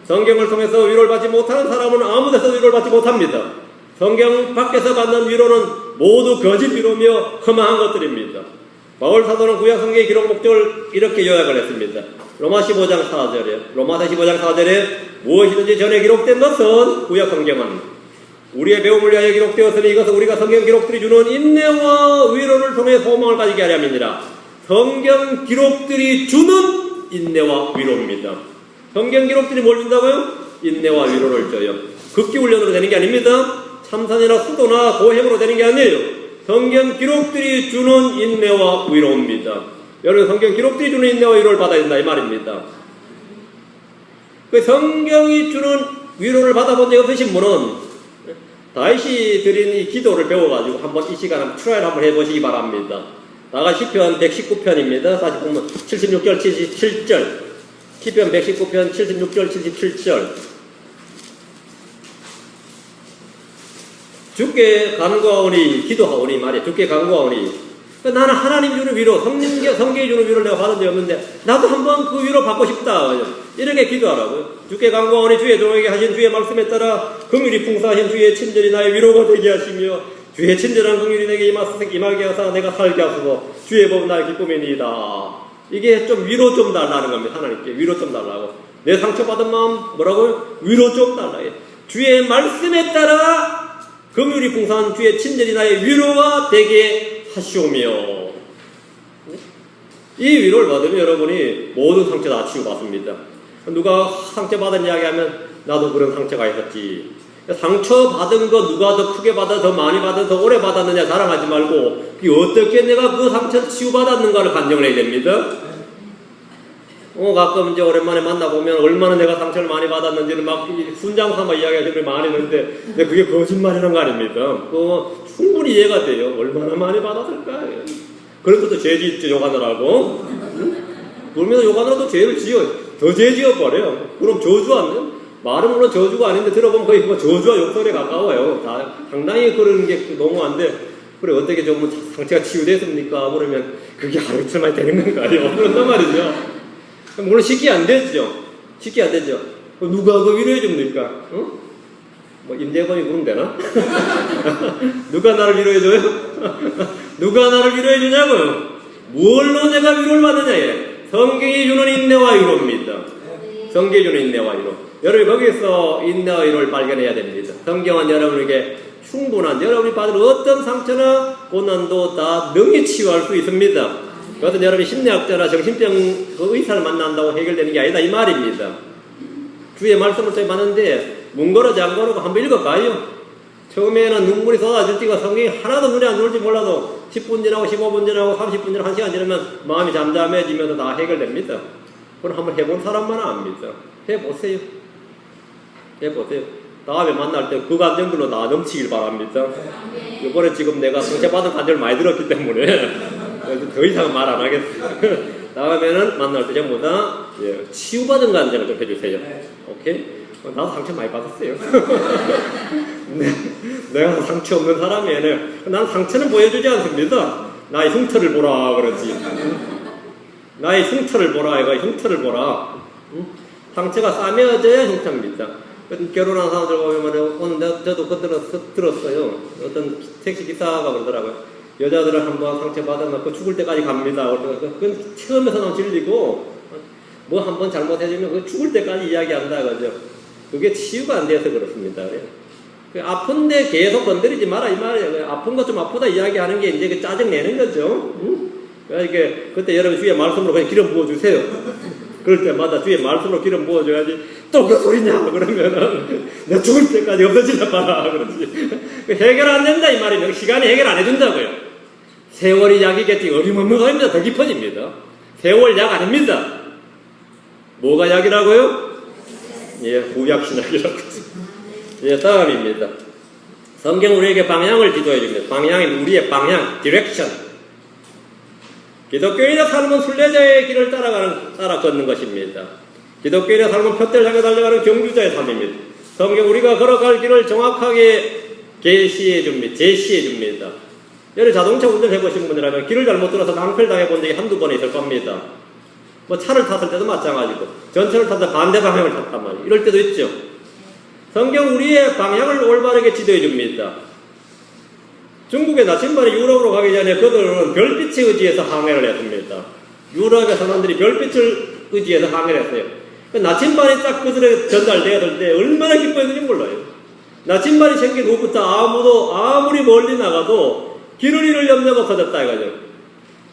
성경을 통해서 위로를 받지 못하는 사람은 아무 데서 위로를 받지 못합니다. 성경 밖에서 받는 위로는 모두 거짓 위로며 험한 것들입니다. 바울 사도는 구약 성경의 기록 목적을 이렇게 요약을 했습니다. 로마서 15장 4절에 무엇이든지 전에 기록된 것은 구약 성경은 우리의 배움을 위하여 기록되었으니 이것은 우리가 성경 기록들이 주는 인내와 위로를 통해 소망을 가지게 하려 함이니라. 성경 기록들이 주는 인내와 위로입니다. 성경 기록들이 뭘 준다고요? 인내와 위로를 줘요. 극기훈련으로 되는 게 아닙니다. 참선이나 수도나 고행으로 되는 게 아니에요. 성경 기록들이 주는 인내와 위로입니다. 여러분 성경 기록들이 주는 인내와 위로를 받아야 된다 이 말입니다. 그 성경이 주는 위로를 받아본 적 없으신 분은 다윗이 드린 이 기도를 배워가지고 한번 이 시간에 트라이를 한번 해보시기 바랍니다. 나가 시편 119편입니다. 다시 보면 76절, 77절. 시편 119편 76절, 77절. 주께 간구하오니 기도하오니 말이야. 주께 간구하오니 나는 하나님 주는 위로, 성경이 주는 위로를 내가 받은 적이 없는데 나도 한번 그 위로 받고 싶다. 이렇게 기도하라고요. 주께 간구하오니 주의 종에게 하신 주의 말씀에 따라 긍휼이 풍성하신 주의 친절이 나의 위로가 되게 하시며 주의 친절한 긍휼이 내게 임하게 하사 내가 살게 하소서. 주의 법 나의 기쁨이니이다. 이게 좀 위로 좀 달라는 겁니다. 하나님께 위로 좀 달라고. 내 상처받은 마음 뭐라고요? 위로 좀 달라. 주의 말씀에 따라 긍휼이 풍성한 주의 친절이 나의 위로가 되게 하시오며 이 위로를 받으면 여러분이 모든 상처 다 치유받습니다. 누가 상처받은 이야기하면 나도 그런 상처가 있었지. 상처받은 거 누가 더 크게 받아, 더 많이 받아, 더 오래 받았느냐 자랑하지 말고 어떻게 내가 그 상처를 치유받았는가를 간증을 해야 됩니다. 가끔 이제 오랜만에 만나보면 얼마나 내가 상처를 많이 받았는지를 막 순장삼아 이야기하시는 분이 많이 있는데 근데 그게 거짓말이라는 거 아닙니까? 충분히 이해가 돼요. 얼마나 많이 받았을까? 그래서 또 죄 짓죠, 욕하느라고. 그러면서 욕하느라고 또 죄를 지어, 더 죄 지어버려요. 그럼 저주 안 말은 물론 저주가 아닌데 들어보면 거의 저주와 욕설에 가까워요. 다 상당히 그런 게 너무한데 그래 어떻게 좀 상처가 치유됐습니까? 그러면 그게 하루 이틀만에 되는 건가요? 그런단 말이죠. 물론 쉽게 안 되죠. 쉽게 안 되죠. 누가 그 위로해 줍니까? 임재범이 그러면 되나? 누가 나를 위로해 줘요? 누가 나를 위로해 주냐고요? 뭘로 내가 위로를 받느냐? 성경이 주는 인내와 위로입니다. 성경이 주는 인내와 위로. 여러분이 거기서 인내와 위로를 발견해야 됩니다. 성경은 여러분에게 충분한 여러분이 받은 어떤 상처나 고난도 다 능히 치유할 수 있습니다. 그것은 여러분이 심리학자나 정신병 의사를 만난다고 해결되는 게 아니다 이 말입니다. 주의 말씀을 또 받는데 문거로 장거로 한번 읽어봐요. 처음에는 눈물이 쏟아질 때가 성경이 하나도 눈에 안 들어올지 몰라도 10분 지나고 15분 지나고 30분 지나고 1시간 지나면 마음이 잠잠해지면서 다 해결됩니다. 그럼 한번 해본 사람만 압니다. 해보세요. 해보세요. 다음에 만날 때 그 감정들로 다 넘치길 바랍니다. 이번에 지금 내가 상처받은 감정을 많이 들었기 때문에 더 이상 말 안 하겠어요. 다음에는 만날 때 전부 다 치유받은 감정을 좀 해주세요. 오케이? 나도 상처 많이 받았어요. 내가 상처 없는 사람이에요. 난 상처는 보여주지 않습니다. 나의 흉터를 보라 그러지. 나의 흉터를 보라. 이거 흉터를 보라. 상처가 싸매어져야 흉터입니다. 결혼한 사람들 보면 오늘 저도 들었어요. 어떤 택시 기사가 그러더라고요. 여자들은 한번 상처 받아놓고 죽을 때까지 갑니다. 그건 처음에서는 질리고 뭐 한번 잘못해주면 죽을 때까지 이야기한다 그죠. 그게 치유가 안 돼서 그렇습니다. 아픈데 계속 건드리지 마라 이 말이에요. 아픈 거 좀 아프다 이야기하는 게 이제 짜증 내는 거죠. 그러니까 그때 여러분 주의 말씀으로 그냥 기름 부어주세요. 그럴 때마다 주의 말씀으로 기름 부어줘야지. 또 그 소리냐 그러면은 내 죽을 때까지 없어지나 봐라 그러지. 해결 안 된다 이 말이에요. 시간이 해결 안 해준다고요. 세월이 약이겠지. 어림없는 소리입니다. 더 깊어집니다. 세월 약 아닙니다. 뭐가 약이라고요? 예, 구약신약이라고. 예, 다음입니다. 성경 우리에게 방향을 지도해 줍니다. 방향이 우리의 방향, 디렉션. 기독교인의 삶은 순례자의 길을 따라 걷는 것입니다. 기독교인의 삶은 표대를 향해 달려가는 경주자의 삶입니다. 성경 우리가 걸어갈 길을 정확하게 제시해 줍니다. 예를 자동차 운전해 보신 분이라면 길을 잘못 들어서 낭패당해 본 적이 한두 번 있을 겁니다. 뭐 차를 탔을 때도 마찬가지고 전철을 타서 반대 방향을 탔단 말이에요. 이럴 때도 있죠. 성경 우리의 방향을 올바르게 지도해 줍니다. 중국의 나침반이 유럽으로 가기 전에 그들은 별빛에 의지해서 항해를 했습니다. 유럽의 사람들이 별빛을 의지해서 항해를 했어요. 나침반이 딱 그들에게 전달되었을 때 얼마나 기뻐했는지 몰라요. 나침반이 생긴 후부터 아무리 멀리 나가도 길을 잃을 염려가 없어졌다 이거죠.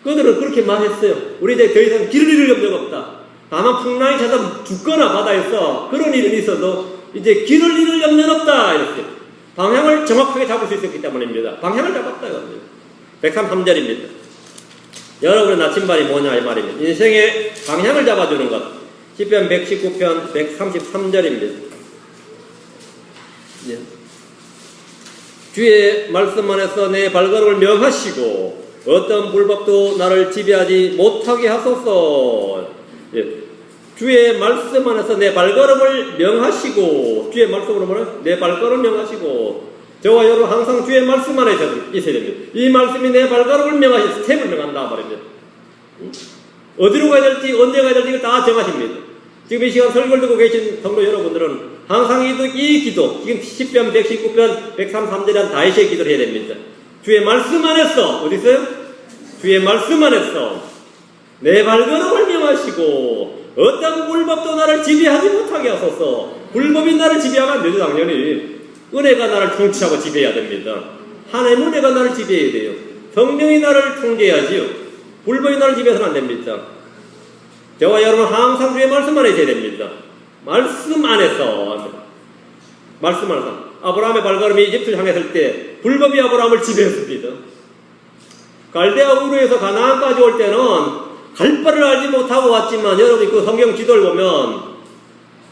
그들은 그렇게 말했어요. 우리 이제 더 이상 길을 잃을 염려가 없다. 다만 풍랑이 차서 죽거나 바다에서 그런 일은 있어도 이제 길을 잃을 염려는 없다 이렇게 방향을 정확하게 잡을 수 있었기 때문입니다. 방향을 잡았다 이겁니다. 133절입니다. 여러분의 나침반이 뭐냐 이 말입니다. 인생의 방향을 잡아주는 것. 시편 119편 133절입니다. 예. 주의 말씀 안에서 내 발걸음을 명하시고 어떤 불법도 나를 지배하지 못하게 하소서. 예. 주의 말씀 안에서 내 발걸음을 명하시고, 주의 말씀으로 뭐냐? 내 발걸음을 명하시고, 저와 여러분 항상 주의 말씀 안에 있어야 됩니다. 이 말씀이 내 발걸음을 명하시, 스텝을 명한다 말입니다. 어디로 가야 될지, 언제 가야 될지 다 정하십니다. 지금 이 시간 설교를 듣고 계신 성도 여러분들은 항상 이 기도, 지금 10편, 119편, 133절에 다윗의 기도를 해야 됩니다. 주의 말씀 안에서, 어디 있어요? 주의 말씀 안에서 내 발걸음을 명하시고 어떤 불법도 나를 지배하지 못하게 하소서. 불법이 나를 지배하면 안 되죠, 당연히. 은혜가 나를 통치하고 지배해야 됩니다. 하나님의 은혜가 나를 지배해야 돼요. 성령이 나를 통제해야지요. 불법이 나를 지배해서는 안 됩니다. 저와 여러분 항상 주의 말씀 안에 있어야 됩니다. 말씀 안에서. 말씀 안에서. 아브라함의 발걸음이 이집트를 향했을 때 불법이 아브라함을 지배했습니다. 갈대아 우르에서 가나안까지 올 때는 갈 바를 알지 못하고 왔지만 여러분이 그 성경 지도를 보면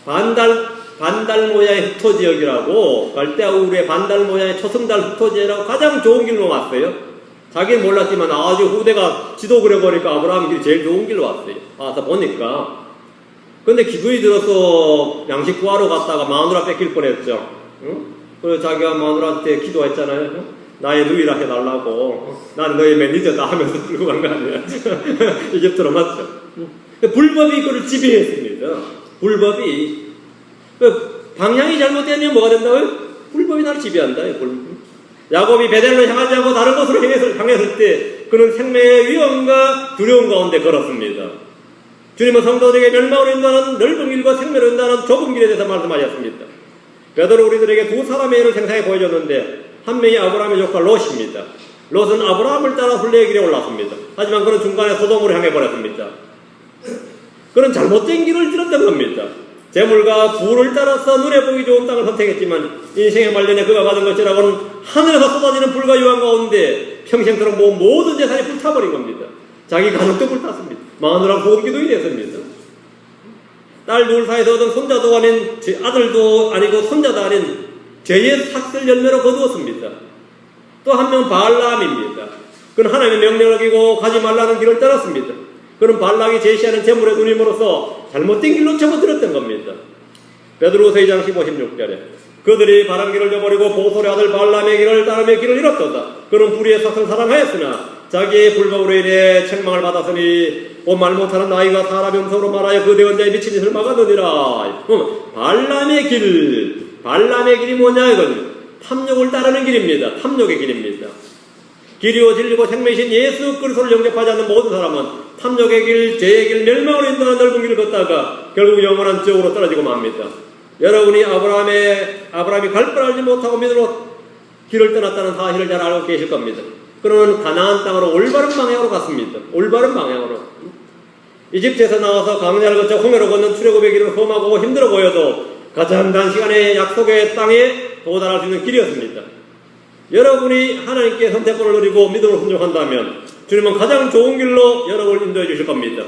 반달 모양의 흑토 지역이라고 갈대아 우르의 반달 모양의 초승달 흑토 지역이라고 가장 좋은 길로 왔어요. 자기는 몰랐지만 아주 후대가 지도 그려보니까 아브라함 길이 제일 좋은 길로 왔어요. 와서 보니까. 근데 기분이 들어서 양식 구하러 갔다가 마누라 뺏길 뻔했죠. 응? 그래서 자기가 마누라한테 기도했잖아요. 나의 누이라 해달라고. 난 너의 매니저다 하면서 들고 간 거 아니야. 이집트로 맞죠. 불법이 그를 지배했습니다. 불법이. 방향이 잘못되면 뭐가 된다고요? 불법이 나를 지배한다. 야곱이 베델로 향하지 않고 다른 곳으로 향했을 때 그는 생명의 위험과 두려움 가운데 걸었습니다. 주님은 성도들에게 멸망을 인도하는 넓은 길과 생명을 인도하는 좁은 길에 대해서 말씀하셨습니다. 베드로 우리들에게 두 사람의 일을 생생히 보여줬는데 한 명이 아브라함의 조카 롯입니다. 롯은 아브라함을 따라 순례의 길에 올랐습니다. 하지만 그는 중간에 소돔으로 향해 버렸습니다. 그는 잘못된 길을 들었던 겁니다. 재물과 부를 따라서 눈에 보기 좋은 땅을 선택했지만 인생의 말년에 그가 받은 것이라고는 하늘에서 쏟아지는 불과 유황 가운데 평생토록 모은 모든 재산이 불타버린 겁니다. 자기 가족도 불탔습니다. 마누라 보험기도이 됐습니다. 딸 둘 사이에서 얻은 손자도 아닌 아들도 아니고 손자도 아닌 죄의 삭슬 열매로 거두었습니다. 또 한 명 발람입니다. 그는 하나님의 명령을 어기고 가지 말라는 길을 따랐습니다. 그는 발락이 제시하는 재물의 누님으로서 잘못된 길로 접어들었던 겁니다. 베드로후서 2장 15, 16절에 그들이 바른 길을 저버리고 보솔의 아들 발람의 길을 따르며 길을 잃었도다. 그는 불의의 삭을 사랑하였으나 자기의 불법으로 인해 책망을 받았으니 곧 말 못하는 나이가 사람의 음성으로 말하여 그 대언자의 미친 짓을 막아느니라. 발람의 길이 뭐냐 이건 탐욕을 따르는 길입니다. 탐욕의 길입니다. 길이요 진리고 생명이신 예수 그리스도를 영접하지 않는 모든 사람은 탐욕의 길, 죄의 길, 멸망으로 인도하는 넓은 길을 걷다가 결국 영원한 지옥으로 떨어지고 맙니다. 여러분이 아브라함이 갈 바 알지 못하고 믿음으로 길을 떠났다는 사실을 잘 알고 계실 겁니다. 그는 가나안 땅으로 올바른 방향으로 갔습니다. 올바른 방향으로. 이집트에서 나와서 광야를 거쳐 홍해로 걷는 출애굽의 길은 험하고 힘들어 보여도 가장 단시간에 약속의 땅에 도달할 수 있는 길이었습니다. 여러분이 하나님께 선택권을 누리고 믿음으로 순종한다면 주님은 가장 좋은 길로 여러분을 인도해 주실 겁니다.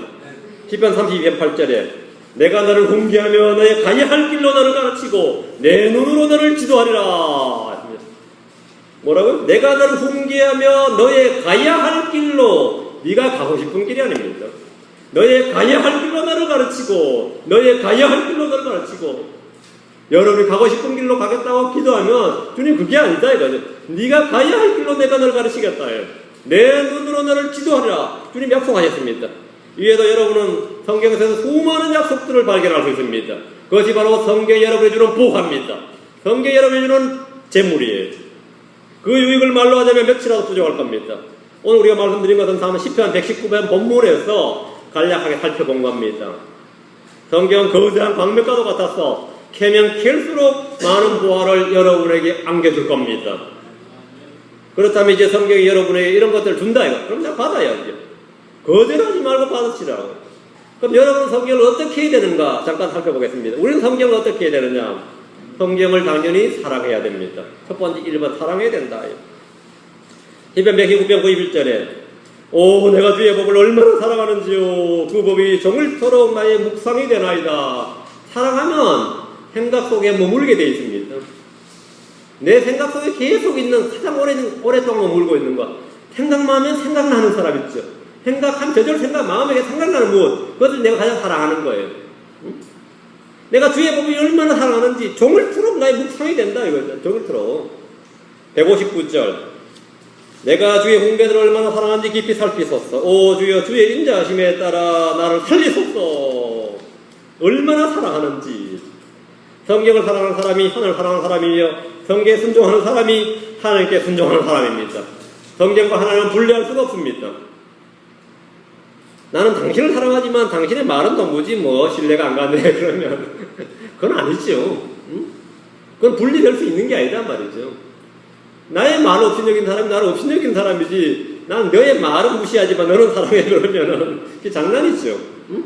시편 32편 8절에 내가 너를 훈계하며 너의 가야 할 길로 너를 가르치고 내 눈으로 너를 지도하리라. 뭐라고요? 내가 너를 훈계하며 너의 가야 할 길로, 네가 가고 싶은 길이 아닙니다. 너의 가야 할 길로 너를 가르치고 너의 가야 할 길로 너를 가르치고 여러분이 가고 싶은 길로 가겠다고 기도하면 주님 그게 아니다 이거죠. 네가 가야 할 길로 내가 너를 가르치겠다. 내 눈으로 너를 지도하리라. 주님 약속하셨습니다. 이에도 여러분은 성경에서 수많은 약속들을 발견할 수 있습니다. 그것이 바로 성경이 여러분이 주는 보화입니다. 성경이 여러분이 주는 재물이에요. 그 유익을 말로 하자면 며칠이라도 부족할 겁니다. 오늘 우리가 말씀드린 것은 다음 시편 119편 본문에서 간략하게 살펴본 겁니다. 성경은 거대한 광명과도 같아서 캐면 캘수록 많은 보화를 여러분에게 안겨줄 겁니다. 그렇다면 이제 성경이 여러분에게 이런 것들을 준다 이거. 그럼 그냥 받아야죠. 거절하지 말고 받으시라고. 그럼 여러분은 성경을 어떻게 해야 되는가 잠깐 살펴보겠습니다. 우리는 성경을 어떻게 해야 되느냐. 성경을 당연히 사랑해야 됩니다. 첫 번째 1번 사랑해야 된다. 시편 119편 91절에 오 내가 주의 법을 얼마나 사랑하는지요. 그 법이 종일토록 나의 묵상이 되나이다. 사랑하면 생각 속에 머물게 되어 있습니다. 내 생각 속에 계속 있는 가장 오랫동안 머물고 있는 것. 생각만 하면 생각나는 사람 있죠. 생각한 저절 생각 마음에 생각나는 무엇. 그것을 내가 가장 사랑하는 거예요. 응? 내가 주의 법을 얼마나 사랑하는지 종일토록 나의 묵상이 된다 이거죠. 종일토록. 159절 내가 주의 훈계들을 얼마나 사랑하는지 깊이 살피소서. 오 주여 주의 인자하심에 따라 나를 살리소서. 얼마나 사랑하는지. 성경을 사랑하는 사람이 하나님을 사랑하는 사람이며 성경에 순종하는 사람이 하나님께 순종하는 사람입니다. 성경과 하나님은 분리할 수가 없습니다. 나는 당신을 사랑하지만 당신의 말은 너무지 뭐 신뢰가 안 가네 그러면 그건 아니죠. 응? 그건 분리될 수 있는 게 아니다 말이죠. 나의 말을 업신여긴 사람이 나를 업신여긴 사람이지 난 너의 말은 무시하지만 너는 사랑해 그러면은 그게 장난이죠. 응?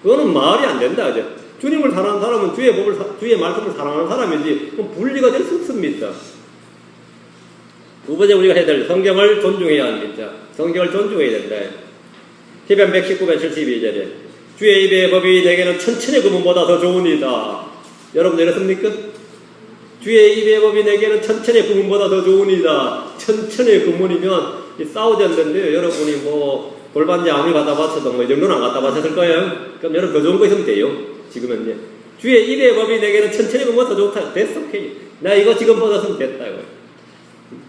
그거는 말이 안 된다. 이제. 주님을 사랑하는 사람은 주의 말씀을 사랑하는 사람이지 그럼 분리가 될 수 없습니다. 두 번째 우리가 해야 될 성경을 존중해야 합니다. 성경을 존중해야 된다. 시편 119편 72절에 주의 입의 법이 내게는 천천의 금은보다 더 좋으니이다. 여러분 이렇습니까? 주의 입의 법이 내게는 천천의 금은보다 더 좋으니이다. 천천의 금은이면 싸우지 않는데요. 여러분이 뭐 돌반지 아무리 갖다 바쳐도 뭐 이 정도는 안 갖다 바쳤을 거예요. 그럼 여러분 더 좋은 거 있으면 돼요. 지금은 이제 주의 입의 법이 내게는 천천히 금보다 더 좋다. 됐어. 오케이. 나 이거 지금 받았으면 됐다. 이거.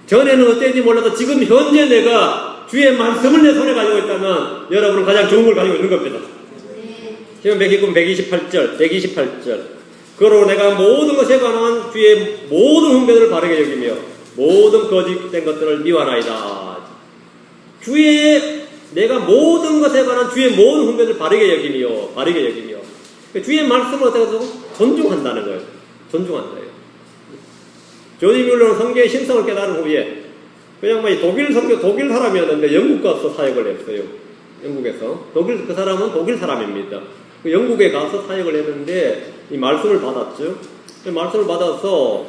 전에는 어땠는지 몰라도 지금 현재 내가 주의 말씀을 내 손에 가지고 있다면 여러분은 가장 좋은 걸 가지고 있는 겁니다. 지금 129편 128절 그러므로 내가 모든 것에 관한 주의 모든 훈계들을 바르게 여기며 모든 거짓된 것들을 미워하나이다. 내가 모든 것에 관한 주의 모든 훈계들을 바르게 여기며 주의 말씀을 어떻게 하고 존중한다는 거예요. 존중한다. 조지 뮬러는 성경의 신성을 깨달은 후에 그냥 뭐 독일 사람이었는데 영국 가서 사역을 했어요. 영국에서. 그 사람은 독일 사람입니다. 그 영국에 가서 사역을 했는데 이 말씀을 받았죠. 말씀을 받아서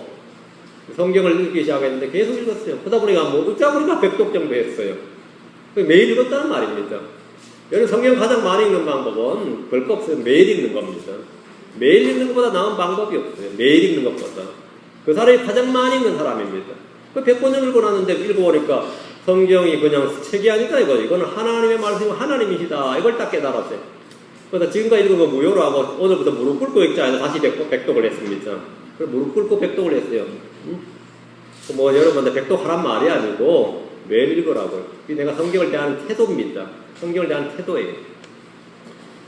성경을 읽기 시작했는데 계속 읽었어요. 그러다 보니까 어쩌다 보니까 100독 정도 했어요. 매일 읽었다는 말입니다. 여러분 성경 가장 많이 읽는 방법은 별거 없어요. 매일 읽는 겁니다. 매일 읽는 것보다 나은 방법이 없어요. 매일 읽는 것보다. 그 사람이 가장 많이 읽는 사람입니다. 그 100번 읽어놨는데 읽어보니까 성경이 그냥 책이 아니다 이거. 이거는 하나님의 말씀이 하나님이시다. 이걸 딱 깨달았어요. 그래서 지금까지 읽은 거 무효로 하고 오늘부터 무릎 꿇고 읽자 해서 다시 100독을 했습니다. 그래서 무릎 꿇고 100독을 했어요. 뭐 여러분들 100독 하란 말이 아니고 매일 읽으라고요. 그게 내가 성경을 대하는 태도입니다. 성경을 대한 태도예요.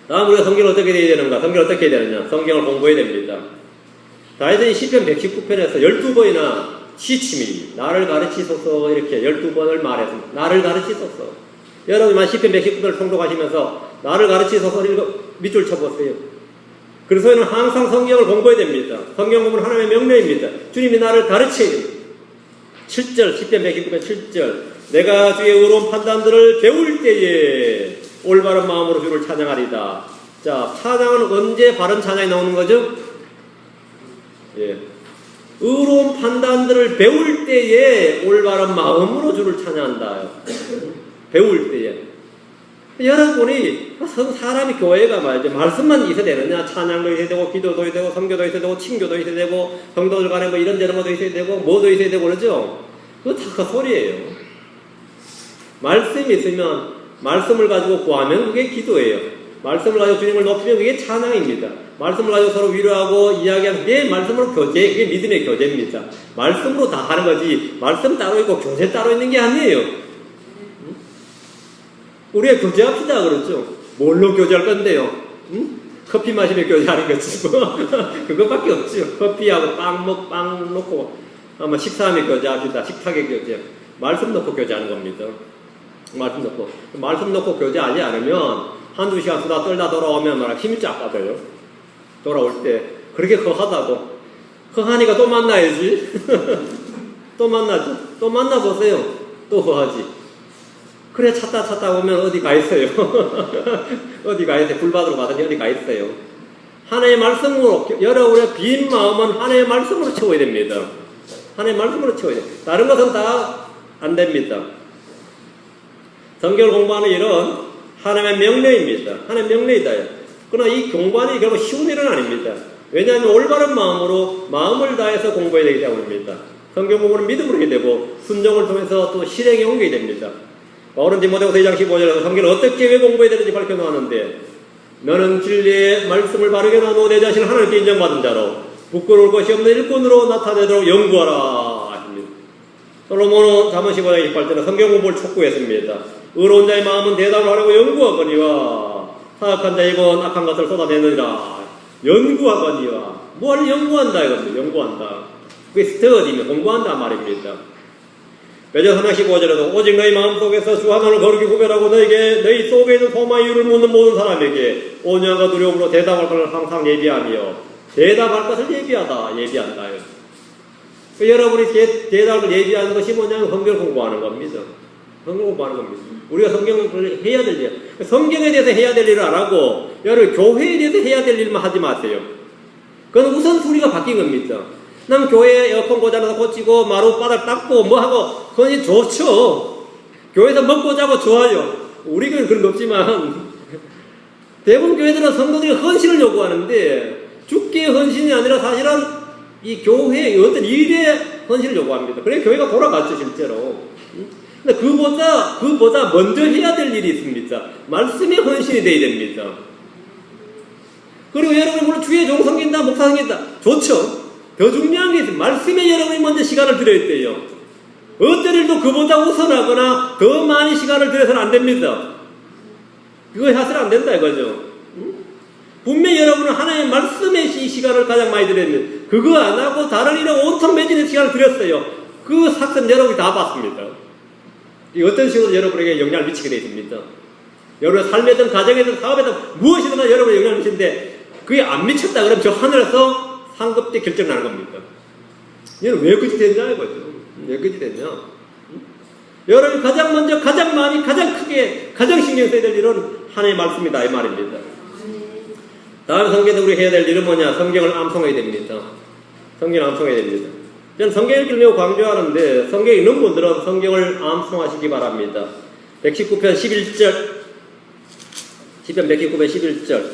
다음 우리가 성경을 어떻게 해야 되는가? 성경을 어떻게 해야 되느냐? 성경을 공부해야 됩니다. 다윗은 시편 119편에서 12번이나 시침이 나를 가르치소서 이렇게 12번을 말했습니다. 나를 가르치소서. 여러분만 시편 119편을 통독하시면서 나를 가르치소서 밑줄 쳐보세요. 그래서는 항상 성경을 공부해야 됩니다. 성경 공부는 하나님의 명령입니다. 주님이 나를 가르쳐야 됩니다. 7절 시편 119편 7절 내가 주의 의로운 판단들을 배울 때에 올바른 마음으로 주를 찬양하리다. 자, 찬양은 언제 바른 찬양이 나오는 거죠? 예. 의로운 판단들을 배울 때에 올바른 마음으로 주를 찬양한다. 배울 때에. 여러분이 사람이 교회가 말이죠. 말씀만 있어야 되느냐? 찬양도 있어야 되고, 기도도 있어야 되고, 선교도 있어야 되고, 친교도 있어야 되고, 성도들 간에 뭐 이런저런 것도 있어야 되고, 뭐도 있어야 되고, 그러죠? 그거 다 그 소리예요. 말씀이 있으면, 말씀을 가지고 구하면 그게 기도예요. 말씀을 가지고 주님을 높이면 그게 찬양입니다. 말씀을 가지고 서로 위로하고 이야기하면 그게 말씀으로 교제, 그게 믿음의 교제입니다. 말씀으로 다 하는 거지, 말씀 따로 있고 교제 따로 있는 게 아니에요. 우리가 교제합시다 그렇죠. 뭘로 교제할 건데요? 커피 마시면 교제하는 거지 뭐. 그것밖에 없죠. 커피하고 빵 놓고 아마 식사하면 교제합시다. 식탁에 교제. 말씀 놓고 교제하는 겁니다. 말씀 놓고 교제하지 않으면 한두 시간 수다 떨다 돌아오면 말이야 힘이 쫙 빠져요. 돌아올 때 그렇게 허하다고. 허하니까 또 만나야지. 또 만나죠. 또 만나보세요. 또 허하지. 그래 찾다 보면 어디 가 있어요. 어디 가 있어요. 불받으러 가든지 어디 가 있어요. 하나님의 말씀으로 여러분의 빈 마음은 하나님의 말씀으로 채워야 됩니다. 하나님의 말씀으로 채워야 돼요. 다른 것은 다 안 됩니다. 성경을 공부하는 일은 하나님의 명령입니다. 하나님의 명령이다. 그러나 이 공부하는 일이 결국 쉬운 일은 아닙니다. 왜냐하면 올바른 마음으로 마음을 다해서 공부해야 되기 때문입니다. 성경 공부는 믿음으로 하게 되고 순종을 통해서 또 실행에 옮겨야 됩니다. 바울은 디모데후서 2장 15절에서 성경을 어떻게 왜 공부해야 되는지 밝혀놓았는데 너는 진리의 말씀을 바르게 나누어 내 자신을 하나님께 인정받은 자로 부끄러울 것이 없는 일꾼으로 나타내도록 연구하라 하십니다. 솔로몬은 잠언 15장 28절에 성경 공부를 촉구했습니다. 의로운 자의 마음은 대답을 하려고 연구하거니와 사악한 자이건 악한 것을 쏟아내느니라. 연구하거니와 뭘 연구한다 이겁니다. 연구한다. 그게 스터디면 공부한다 말입니다. 베드로 3장 15절에도 오직 너희 마음속에서 주 하나를 거룩히 구별하고 너희 속에 있는 소망의 이유를 묻는 모든 사람에게 온유함과 두려움으로 대답할 것을 항상 예비하며 대답할 것을 예비한다. 여러분이 대답을 예비하는 것이 뭐냐면 성경을 공부하는 겁니다. 성경 공부하는 겁니다. 우리가 성경을 해야 될 일, 성경에 대해서 해야 될 일을 안 하고 여러분 교회에 대해서 해야 될 일만 하지 마세요. 그건 우선순위가 바뀐 겁니다. 남 교회에 에어컨 고장나서 고치고 마루 바닥 닦고 뭐 하고 그건 좋죠. 교회에서 먹고 자고 좋아요. 우리는 그런 거 없지만 대부분 교회들은 성도들이 헌신을 요구하는데 죽기의 헌신이 아니라 사실은 이 교회의 어떤 일에 헌신을 요구합니다. 그래 교회가 돌아갔죠 실제로. 근데 그보다 먼저 해야 될 일이 있습니다. 말씀에 헌신이 돼야 됩니다. 그리고 여러분이 물론 주의 종 섬긴다 목사 섬긴다 좋죠. 더 중요한 게 있어요. 말씀에 여러분이 먼저 시간을 들여야 돼요. 어떤 일도 그보다 우선하거나 더 많이 시간을 들여서는 안 됩니다. 그거 해서는 안 된다 이거죠. 분명히 여러분은 하나님의 말씀에 이 시간을 가장 많이 들였는데 그거 안 하고 다른 일에 온통 매진의 시간을 들였어요. 그 삭선 여러분이 다 봤습니다. 이 어떤 식으로 여러분에게 영향을 미치게 되어 있습니다. 여러분의 삶에든 가정에든 사업에든 무엇이든 여러분에게 영향을 미치는데 그게 안 미쳤다 그러면 저 하늘에서 상급 때 결정 나는 겁니다. 얘는 왜 그지 됐냐 이거죠. 왜 그지 됐냐. 여러분이 가장 먼저 가장 많이 가장 크게 가장 신경 써야 될 일은 하나님의 말씀이다 이 말입니다. 다음 성경에서 우리 해야 될 일은 뭐냐. 성경을 암송해야 됩니다. 성경을 암송해야 됩니다. 저는 성경 읽기를 매우 강조하는데 성경 읽는 분들은 성경을 암송하시기 바랍니다. 119편 11절 시편 119편 11절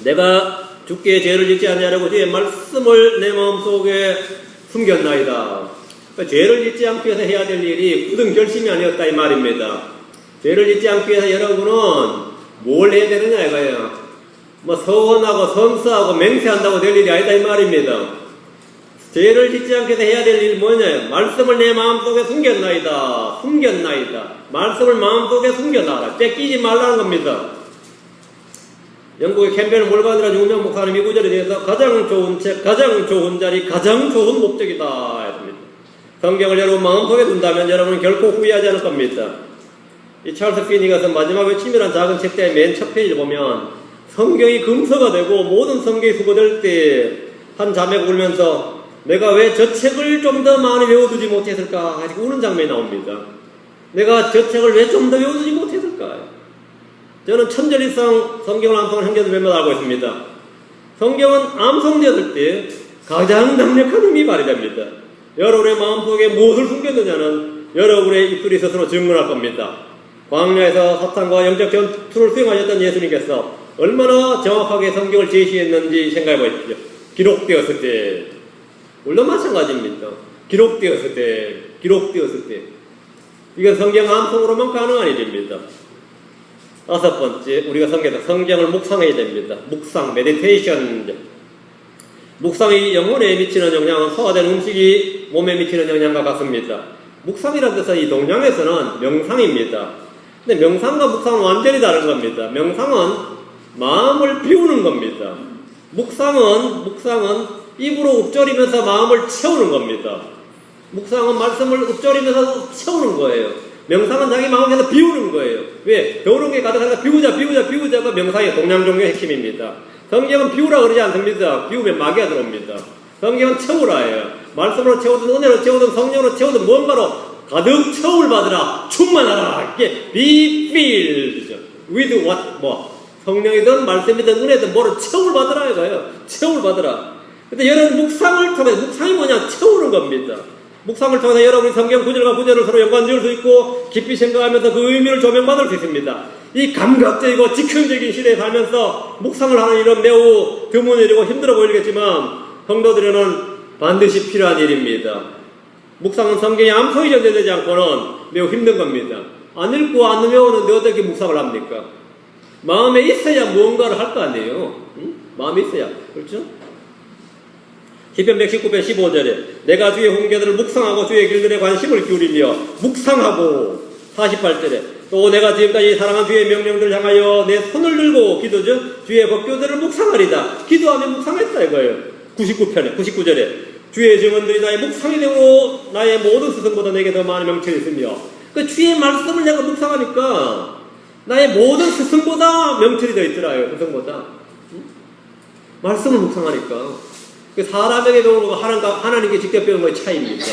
내가 주께 죄를 짓지 아니하려고 주의 말씀을 내 마음속에 숨겼나이다. 죄를 짓지 않기 위해서 해야 될 일이 굳은 결심이 아니었다 이 말입니다. 죄를 짓지 않기 위해서 여러분은 뭘 해야 되느냐 이거예요. 뭐 서원하고 성수하고 맹세한다고 될 일이 아니다 이 말입니다. 죄를 짓지 않기 위해서 해야 될 일이 뭐냐. 말씀을 내 마음속에 숨겼나이다. 말씀을 마음속에 숨겨놔라. 뺏기지 말라는 겁니다. 영국의 캠벨 몰간이라는 유명 목사님이 이 구절에 대해서 가장 좋은 책, 가장 좋은 자리, 가장 좋은 목적이다 했습니다. 성경을 여러분 마음속에 둔다면 여러분은 결코 후회하지 않을 겁니다. 이 찰스 피니가 쓴 마지막 외침이라는 작은 책대의 맨 첫 페이지를 보면 성경이 금서가 되고 모든 성경이 수거될 때 한 자매가 울면서 내가 왜 저 책을 좀 더 많이 외워두지 못했을까 하고 우는 장면이 나옵니다. 내가 저 책을 왜 좀 더 외워두지 못했을까. 저는 천절 이상 성경을 암송한 형제들 몇몇 알고 있습니다. 성경은 암송되었을 때 가장 강력한 힘이 발휘됩니다. 여러분의 마음속에 무엇을 숨겼느냐는 여러분의 입술이 스스로 증언할 겁니다. 광야에서 사탄과 영적 전투를 수행하셨던 예수님께서 얼마나 정확하게 성경을 제시했는지 생각해 보십시오. 기록되었을 때, 물론 마찬가지입니다. 기록되었을 때. 이건 성경 암송으로만 가능한 일입니다. 5번째, 우리가 성경을 묵상해야 됩니다. 묵상, 메디테이션. 묵상이 영혼에 미치는 영향은 소화된 음식이 몸에 미치는 영향과 같습니다. 묵상이라는 뜻은 이 동양에서는 명상입니다. 근데 명상과 묵상은 완전히 다른 겁니다. 명상은 마음을 비우는 겁니다. 묵상은 입으로 읊조리면서 마음을 채우는 겁니다. 묵상은 말씀을 읊조리면서 채우는 거예요. 명상은 자기 마음에서 비우는 거예요. 왜? 더러운 게 가득하니까 비우자가 명상의 동양종교의 핵심입니다. 성경은 비우라 그러지 않습니다. 비우면 마귀가 들어옵니다. 성경은 채우라 해요. 말씀으로 채우든 은혜로 채우든 성령으로 채우든 뭔가로 가득 채움을 받으라. 충만하라. 이게 be filled. with what? 성령이든 말씀이든 은혜든 뭐를 채움을 받으라 이거예요. 채움을 받으라. 근데 여러분 묵상을 통해서, 묵상이 뭐냐? 채우는 겁니다. 묵상을 통해서 여러분이 성경 구절과 구절을 서로 연관 지을 수 있고 깊이 생각하면서 그 의미를 조명받을 수 있습니다. 이 감각적이고 즉흥적인 시대에 살면서 묵상을 하는 일은 매우 드문 일이고 힘들어 보이겠지만 성도들에는 반드시 필요한 일입니다. 묵상은 성경에 암송이 전제되지 않고는 매우 힘든 겁니다. 안 읽고 안 외우는데 어떻게 묵상을 합니까? 마음에 있어야 무언가를 할 거 아니에요. 응? 마음에 있어야. 그렇죠? 시편 119편 15절에 내가 주의 훈계들을 묵상하고 주의 길들에 관심을 기울이며 묵상하고 48절에 또 내가 지금까지 사랑한 주의 명령들을 향하여 내 손을 들고 기도죠. 주의 법규들을 묵상하리다. 기도하면 묵상했다 이거예요. 99절에 주의 증언들이 나의 묵상이 되고 나의 모든 스승보다 내게 더 많은 명철이 있으며 그 주의 말씀을 내가 묵상하니까 나의 모든 스승보다 명철이 더 있더라요. 스승보다. 말씀을 묵상하니까 사람에게 배우는 거 하나님께 직접 배우는 것의 차이입니다.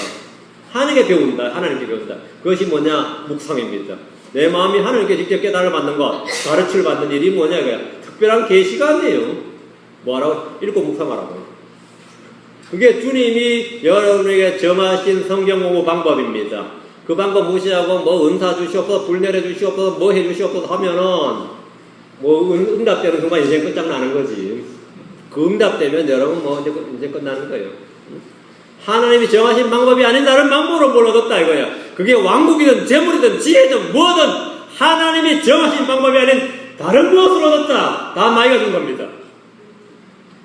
하나님께 배운다. 그것이 뭐냐? 묵상입니다. 내 마음이 하나님께 직접 깨달음을 받는 것, 가르침을 받는 일이 뭐냐? 특별한 계시가 아니에요. 뭐하라고? 읽고 묵상하라고. 그게 주님이 여러분에게 점하신 성경 공부 방법입니다. 그 방법 무시하고 은사 주시옵소서, 불 내려 주시옵소서, 해 주시옵소서 하면은 응답되는 순간 인생 끝장나는 거지. 그 응답되면 여러분 이제 끝나는 거예요. 하나님이 정하신 방법이 아닌 다른 방법으로 뭘 얻었다 이거야. 그게 왕국이든 재물이든 지혜든 뭐든 하나님이 정하신 방법이 아닌 다른 무엇을 얻었다. 다 마귀가 준 겁니다.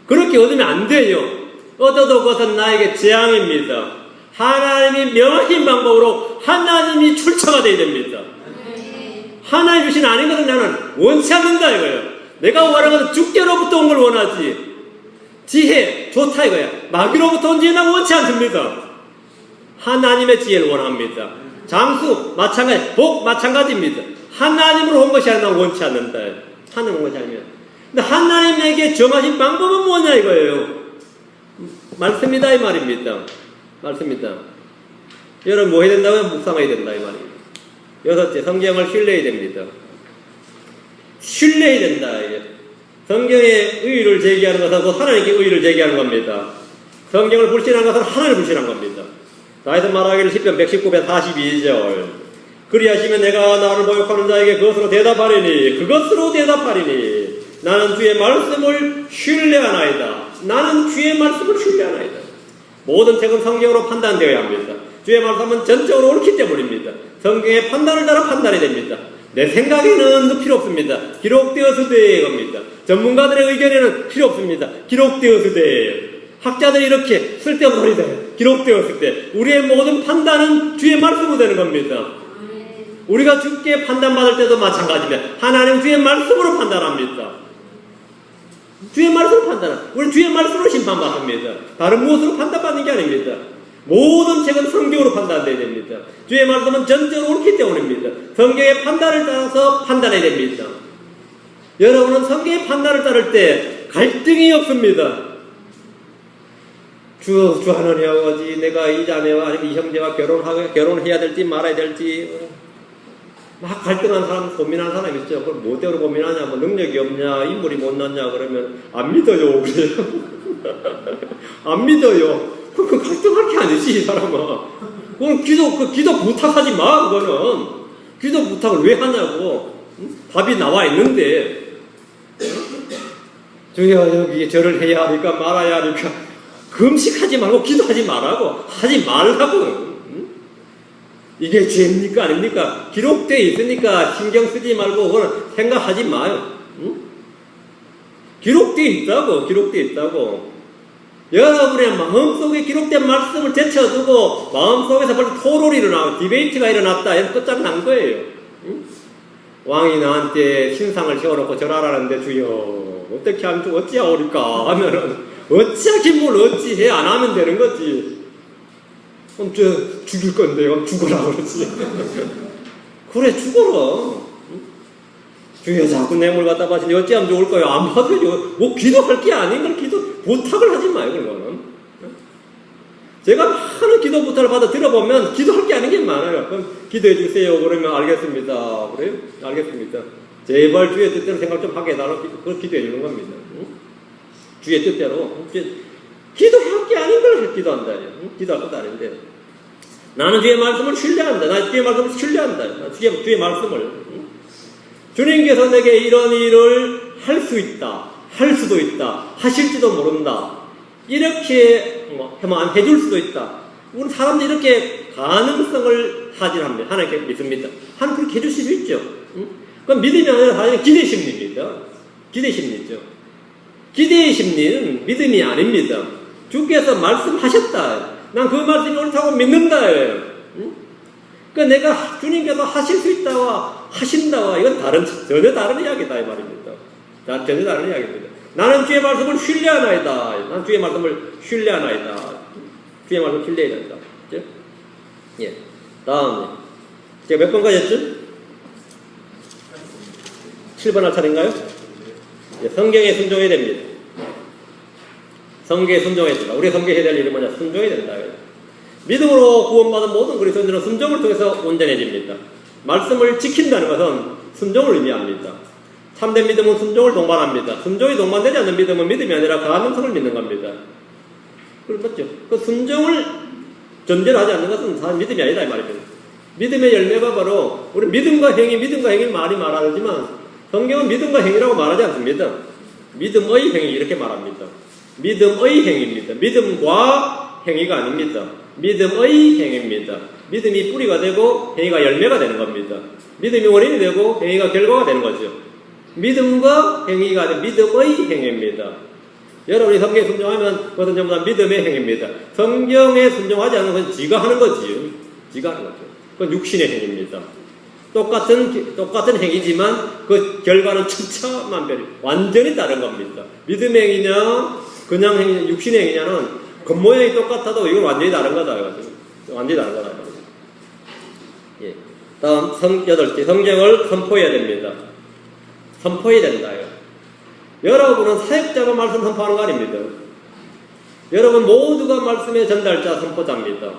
그렇게 얻으면 안 돼요. 얻어도 그것은 나에게 재앙입니다. 하나님이 명하신 방법으로 하나님이 출처가 되어야 됩니다. 하나님 주신 아닌 것은 나는 원치 않는다 이거예요. 내가 원하는 것은 주께로부터 온 걸 원하지. 지혜 좋다 이거야. 마귀로부터 온 지혜는 원치 않습니다. 하나님의 지혜를 원합니다. 장수 마찬가지, 복 마찬가지입니다. 하나님으로 온 것이 아니라 원치 않는다. 하나님 온 것이 아니면. 근데 하나님에게 정하신 방법은 뭐냐 이거예요. 말씀이다 이 말입니다. 말씀입니다. 여러분 뭐 해야 된다고요? 묵상해야 된다 이 말입니다. 여섯째, 성경을 신뢰해야 됩니다. 신뢰해야 된다. 이게. 성경의 의의를 제기하는 것은 곧 하나님께 의의를 제기하는 겁니다. 성경을 불신하는 것은 하나님을 불신한 겁니다. 다윗은 말하기를 시편 119편 42절 그리하시면 내가 나를 모욕하는 자에게 그것으로 대답하리니 나는 주의 말씀을 신뢰하나이다. 모든 책은 성경으로 판단되어야 합니다. 주의 말씀은 전적으로 옳기 때문입니다. 성경의 판단을 따라 판단이 됩니다. 내 생각에는 필요 없습니다. 기록되었으되 겁니다. 전문가들의 의견에는 필요 없습니다. 기록되었으되 학자들이 이렇게 쓸데없는 소리 돼요. 기록되었을 때 우리의 모든 판단은 주의 말씀으로 되는 겁니다. 우리가 주께 판단받을 때도 마찬가지입니다. 하나님 주의 말씀으로 판단합니다. 주의 말씀으로 판단합니다. 우리 주의 말씀으로 심판받습니다. 다른 무엇으로 판단받는 게 아닙니다. 모든 책은 성경으로 판단되어야 됩니다. 주의 말씀은 전적으로 옳기 때문입니다. 성경의 판단을 따라서 판단해야 됩니다. 여러분은 성경의 판단을 따를 때 갈등이 없습니다. 주 하느냐고지 내가 이 자매와 아니면 이 형제와 결혼해야 될지 말아야 될지 막 갈등한 사람, 고민하는 사람 있죠. 그걸 뭐대로 고민하냐, 뭐 능력이 없냐, 인물이 못났냐, 그러면 안 믿어요. 그래요. 안 믿어요. 그건 갈등할 게 아니지, 이 사람은. 그건 기도 부탁하지 마, 그거는. 기도 부탁을 왜 하냐고. 응? 답이 나와 있는데. 주여, 여기 절을 해야 하니까 말아야 하니까. 금식하지 말고 기도하지 말라고. 하지 말라고. 이게 죄입니까? 아닙니까? 기록되어 있으니까 신경 쓰지 말고 그건 생각하지 마요. 응? 기록되어 있다고. 기록되어 있다고. 여러분의 마음속에 기록된 말씀을 제쳐두고 마음속에서 벌써 토론이 일어나고 디베이트가 일어났다. 이런 끝장난 거예요. 응? 왕이 나한테 신상을 세워놓고 절하라는데 주여 어떻게 하면 어찌하오리까 하면은 어찌하긴 뭘 어찌해 안 하면 되는 거지. 그럼 죽일 건데, 그럼 죽어라, 그러지. 그래, 죽어라. 주여, 자꾸 뇌물 갖다 바치니 어찌하면 좋을 거예요. 안 받아요. 뭐, 기도할 게 아닌 걸 부탁을 하지 마요, 그거는. 제가 많은 기도 부탁을 받아 들어보면 기도할 게 아닌 게 많아요. 그럼 기도해 주세요. 그러면 알겠습니다. 그래요? 알겠습니다. 제발 주의 뜻대로 생각 좀 하게 해달라고 그걸 기도해 주는 겁니다. 주의 뜻대로. 기도할 게 아닌 걸 기도한다. 기도할 것도 아닌데. 나는 주의 말씀을 신뢰한다. 나 주의 말씀을 신뢰한다. 주의 말씀을. 주님께서 내게 이런 일을 할 수 있다. 할 수도 있다. 하실지도 모른다. 이렇게 해줄 수도 있다. 우리 사람들이 이렇게 가능성을 하진합니다. 하나님께 믿습니다. 하나님 그렇게 해주실 수 있죠. 그럼 믿음이 아니라 사실 기대 심리입니다. 기대 심리죠. 기대의 심리는 믿음이 아닙니다. 주께서 말씀하셨다. 난 그 말씀이 옳다고 믿는다. 그러니까 내가 주님께서 하실 수 있다와 하신다와 이건 전혀 다른 이야기다 이 말입니다. 전혀 다른 이야기입니다. 나는 주의 말씀을 신뢰하나이다. 난 주의 말씀을 신뢰하나이다. 주의 말씀을 신뢰해야 된다. 그렇죠? 예. 다음에 제가 몇 번까지 했죠? 7번 할 차례인가요? 예, 성경에 순종해야 됩니다. 성경에 순종해야 된다. 우리 성경에 해야 될 일은 뭐냐? 순종해야 된다. 믿음으로 구원받은 모든 그리스도인들은 순종을 통해서 온전해집니다. 말씀을 지킨다는 것은 순종을 의미합니다. 참된 믿음은 순종을 동반합니다. 순종이 동반되지 않는 믿음은 믿음이 아니라 가능성을 믿는 겁니다. 그렇죠? 그 순종을 전제로 하지 않는 것은 사실 믿음이 아니다 이 말입니다. 믿음의 열매가 바로 우리 믿음과 행위 말이 말하지만 성경은 믿음과 행위라고 말하지 않습니다. 믿음의 행위 이렇게 말합니다. 믿음의 행위입니다. 믿음과 행위가 아닙니다. 믿음의 행위입니다. 믿음이 뿌리가 되고 행위가 열매가 되는 겁니다. 믿음이 원인이 되고 행위가 결과가 되는 거죠. 믿음과 행위가 아닌 믿음의 행위입니다. 여러분이 성경에 순종하면 그것은 전부 다 믿음의 행위입니다. 성경에 순종하지 않는 것은 지가 하는 거지요. 지가 하는 거죠. 그건 육신의 행위입니다. 똑같은 행위지만 그 결과는 천차만별이 완전히 다른 겁니다. 믿음의 행위냐 그냥 행위, 육신의 행위냐는 겉모양이 똑같아도 이건 완전히 다른 거다. 완전히 다른 거다. 예. 다음 8개 성경을 선포해야 됩니다. 선포해야 된다요. 여러분은 사역자가 말씀 선포하는 거 아닙니다. 여러분 모두가 말씀의 전달자 선포자입니다.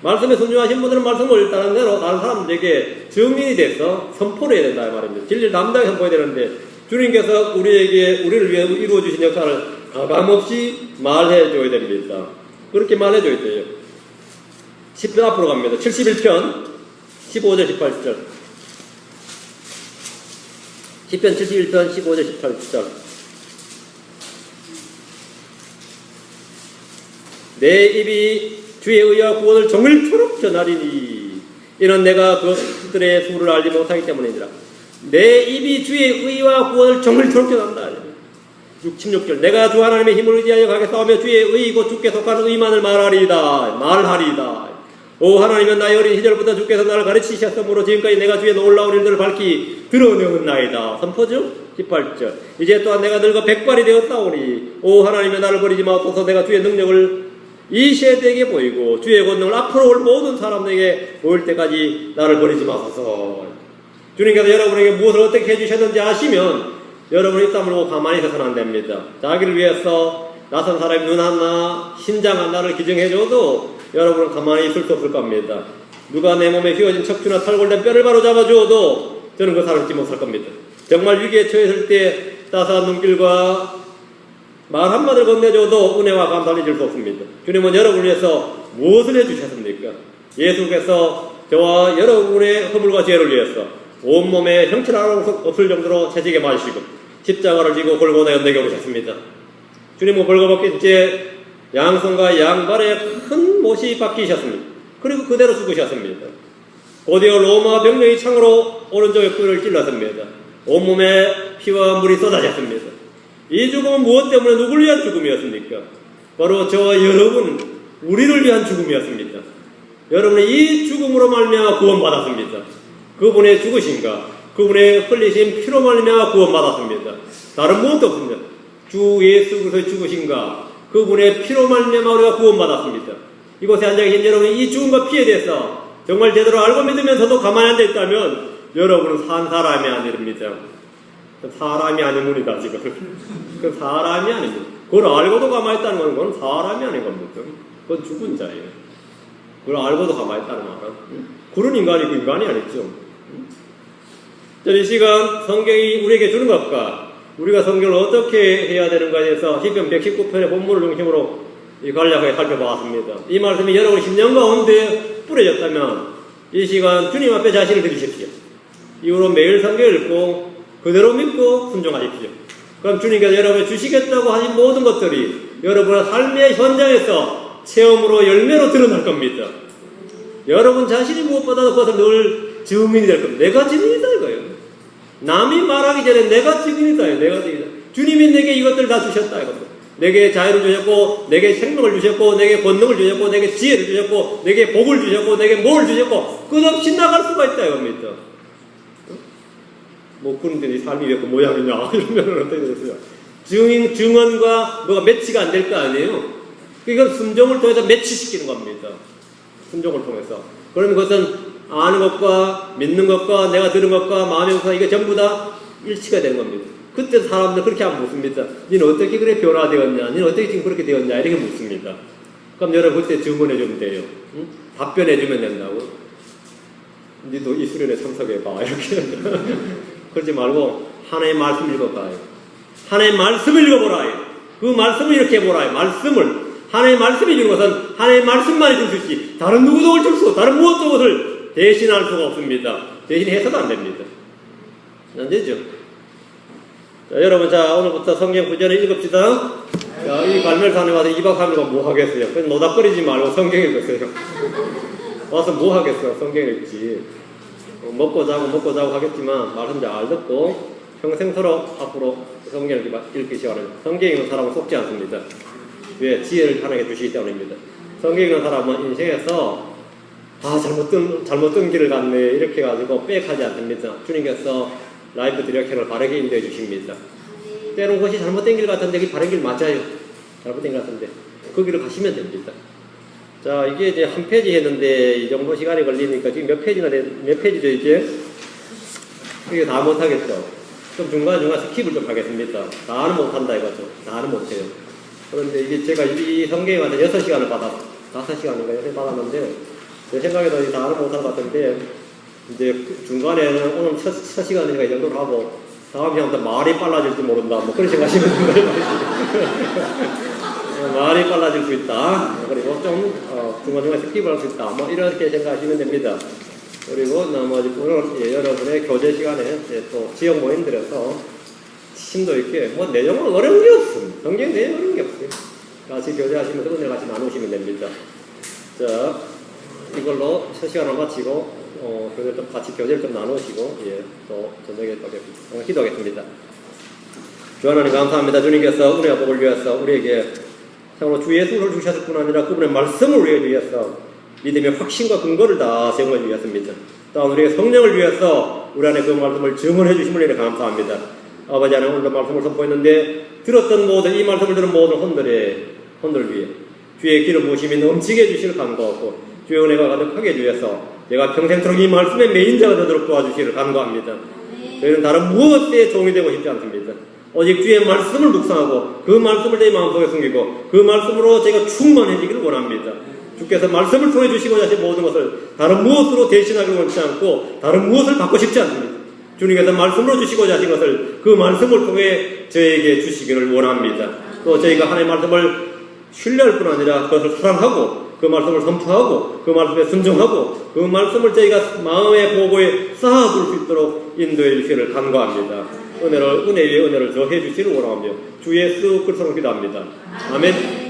말씀에 순종하신 분들은 말씀을 따른 대로 다른 사람들에게 증인이 돼서 선포를 해야 된다 이 말입니다. 진리를 담당히 선포해야 되는데 주님께서 우리를 위해 이루어주신 역사를 가감없이 말해줘야 됩니다. 그렇게 말해줘야 돼요. 10편 앞으로 갑니다. 71편 15절 18절 10편 71편 15절 18절 내 입이 주의 의와 구원을 정일토록 전하리니 이는 내가 그들의 수를 알지 못하기 때문이니라. 내 입이 주의 의와 구원을 정일토록 전한다. 16절 내가 주 하나님의 힘을 의지하여 가게 싸우며 주의 의 곧 주께 속하는 의만을 말하리다. 오 하나님은 나의 어린 시절부터 주께서 나를 가르치셨으므로 지금까지 내가 주의 놀라운 일들을 밝히 드러내었나이다. 선포죠? 18절 이제 또한 내가 늙어 백발이 되었사오니 오 하나님은 나를 버리지 마옵소서. 내가 주의 능력을 이 세대에게 보이고 주의 권능을 앞으로 올 모든 사람들에게 보일 때까지 나를 버리지 마소서. 주님께서 여러분에게 무엇을 어떻게 해주셨는지 아시면 여러분이 입 다물고 가만히 있어서는 안 됩니다. 자기를 위해서 낯선 사람이 눈 하나 신장 하나를 기증해줘도 여러분은 가만히 있을 수 없을 겁니다. 누가 내 몸에 휘어진 척추나 탈골된 뼈를 바로 잡아주어도 저는 그 사람을 잊지 못할 겁니다. 정말 위기에 처했을 때 따스한 눈길과 말 한마디를 건네줘도 은혜와 감사를 잊을 수 없습니다. 주님은 여러분을 위해서 무엇을 해주셨습니까? 예수께서 저와 여러분의 허물과 죄를 위해서 온몸에 형체 하나 없을 정도로 채찍에 맞으시고 십자가를 지고 골고다 연대게 오셨습니다. 주님은 벌거벗긴 양손과 양발에 큰 못이 박히셨습니다. 그리고 그대로 죽으셨습니다. 곧이어 로마 병력이 창으로 오른쪽에 뼈를 찔렀습니다. 온몸에 피와 물이 쏟아졌습니다. 이 죽음은 무엇 때문에 누구를 위한 죽음이었습니까? 바로 저와 여러분, 우리를 위한 죽음이었습니다. 여러분은 이 죽음으로 말미암아 구원받았습니다. 그분의 죽으심과 그분의 흘리신 피로 말미암아 구원받았습니다. 다른 무엇도 없습니다. 주 예수 그리스도의 죽으심과 그분의 피로 말미암아 우리가 구원받았습니다. 이곳에 앉아 계신 여러분이 이 죽음과 피에 대해서 정말 제대로 알고 믿으면서도 가만히 앉아 있다면 여러분은 산 사람이 아닙니다. 사람이 아닌 분이다 지금. 그 사람이 아닙니다. 그걸 알고도 가만히 있다는 건 그건 사람이 아닌 겁니다. 그건 죽은 자예요. 그걸 알고도 가만히 있다는 말은 그런 인간이 그 인간이 아니죠. 이 시간 성경이 우리에게 주는 것과 우리가 성경을 어떻게 해야 되는가에 대해서 시편 119편의 본문을 중심으로 간략하게 살펴보았습니다. 이 말씀이 여러분 심령 가운데 뿌려졌다면 이 시간 주님 앞에 자신을 드리십시오. 이후로 매일 성경을 읽고 그대로 믿고 순종하십시오. 그럼 주님께서 여러분이 주시겠다고 하신 모든 것들이 여러분의 삶의 현장에서 체험으로 열매로 드러날 겁니다. 여러분 자신이 무엇보다도 그것을 늘 증인이 될 겁니다. 내가 증인이다 이거예요. 남이 말하기 전에 내가 증인이다. 내가 증인이다. 주님이 내게 이것들 다 주셨다 이겁니다. 내게 자유를 주셨고 내게 생명을 주셨고 내게 권능을 주셨고 내게 지혜를 주셨고 내게 복을 주셨고 내게 뭘 주셨고 끝없이 나갈 수가 있다 이겁니다. 뭐 그런데 네 삶이 왜 그 모양이냐 이러면 어떻게 되겠어요? 증언과 뭐가 매치가 안 될 거 아니에요? 이건 순종을 통해서 매치시키는 겁니다. 순종을 통해서. 그러면 그것은 아는 것과 믿는 것과 내가 들은 것과 마음의 것과 이게 전부 다 일치가 되는 겁니다. 그때 사람들 그렇게 안 묻습니다. 너는 어떻게 그래 변화되었냐? 너는 어떻게 지금 그렇게 되었냐? 이렇게 묻습니다. 그럼 여러분 그때 증언해주면 돼요. 응? 답변해주면 된다고. 너도 이 수련회 참석해봐. 이렇게. 그러지 말고 하나의 말씀 읽어봐요. 하나의 말씀을 읽어보라. 그 말씀을 이렇게 해보라. 말씀을. 하나의 말씀이 주는 것은 하나의 말씀만 해줄 수 있지 다른 누구도 줄 수, 다른 무엇도 그것을 대신할 수가 없습니다. 대신해서도 안 됩니다. 안 되죠? 자, 여러분, 자, 오늘부터 성경 구절을 읽읍시다. 자, 이 갈멜산에 와서 2박 3일간 뭐 하겠어요? 그냥 노닥거리지 말고 성경 읽으세요. 와서 뭐 하겠어요? 성경 읽지. 먹고 자고 하겠지만, 말씀 잘 듣고, 평생토록 앞으로 성경을 읽기 시작합니다. 성경 읽는 사람은 속지 않습니다. 왜? 지혜를 하나님께 주시기 때문입니다. 성경 읽는 사람은 인생에서, 잘못된 길을 갔네. 이렇게 해가지고 빽하지 않습니다. 주님께서 라이프 디렉션을 바르게 인도해 주십니다. 때로는 그것이 잘못된 길 같은데 그 바른 길 맞아요. 잘못된 길 같은데 그 길을 가시면 됩니다. 자, 이게 이제 한 페이지 했는데 이 정도 시간이 걸리니까 지금 몇 페이지죠 이제? 이게 다 못하겠죠. 좀 중간중간 스킵을 좀 하겠습니다. 다는 못한다 이거죠. 다는 못해요. 그런데 이게 제가 이 성경에 와서 6시간을 5시간인가 6시간 받았는데 제 생각에도 다는 못한 것 같은데 이제 중간에는 오늘 첫 시간이니까 이 정도로 하고 다음 시간부터 말이 빨라질지 모른다. 뭐 그런 생각하시면 됩니다. 말이 빨라질 수 있다. 그리고 좀 중간중간 스킵을 할 수 있다. 뭐 이렇게 생각하시면 됩니다. 그리고 나머지 오늘 여러분의 교제 시간에 또 지역 모임들에서 심도 있게 뭐 내용은 어려운 게 없습니다. 성경 내용 어려운 게 없어요. 같이 교제하시면서 은혜 같이 나누시면 됩니다. 자, 이걸로 첫 시간을 마치고 같이 교제를 좀 나누시고 또 저녁에 또 기도하겠습니다. 주 하나님 감사합니다. 주님께서 은혜와 복을 위해서 우리에게 참으로 주 예수를 주셨을 뿐 아니라 그분의 말씀을 위해서 믿음의 확신과 근거를 다 세우기 위해서입니다. 또한 우리의 성령을 위해서 우리 안에 그 말씀을 증언해 주심을 인해 감사합니다. 아버지 하나님 오늘도 말씀을 선포했는데 들었던 모든 이 말씀을 들은 모든 혼들 위해 주의 기름 부으심이 넘치게 해주시를 간구하고 주의 은혜가 가득하게 해주셔서 내가 평생토록 이 말씀의 메인자가 되도록 도와주시기를 간구합니다. 저희는 다른 무엇에 종이 되고 싶지 않습니다. 오직 주의 말씀을 묵상하고 그 말씀을 내 마음속에 숨기고 그 말씀으로 제가 충만해지기를 원합니다. 주께서 말씀을 통해 주시고자 하신 모든 것을 다른 무엇으로 대신하기 원치 않고 다른 무엇을 받고 싶지 않습니다. 주님께서 말씀으로 주시고자 하신 것을 그 말씀을 통해 저에게 주시기를 원합니다. 또 저희가 하나님의 말씀을 신뢰할 뿐 아니라 그것을 사랑하고 그 말씀을 선포하고 그 말씀에 순종하고 그 말씀을 저희가 마음의 보고에 쌓아둘 수 있도록 인도해 주시기를 간구합니다. 은혜 위에 은혜를 더해 주시기를 원하며 주 예수 그리스도로 기도합니다. 아멘.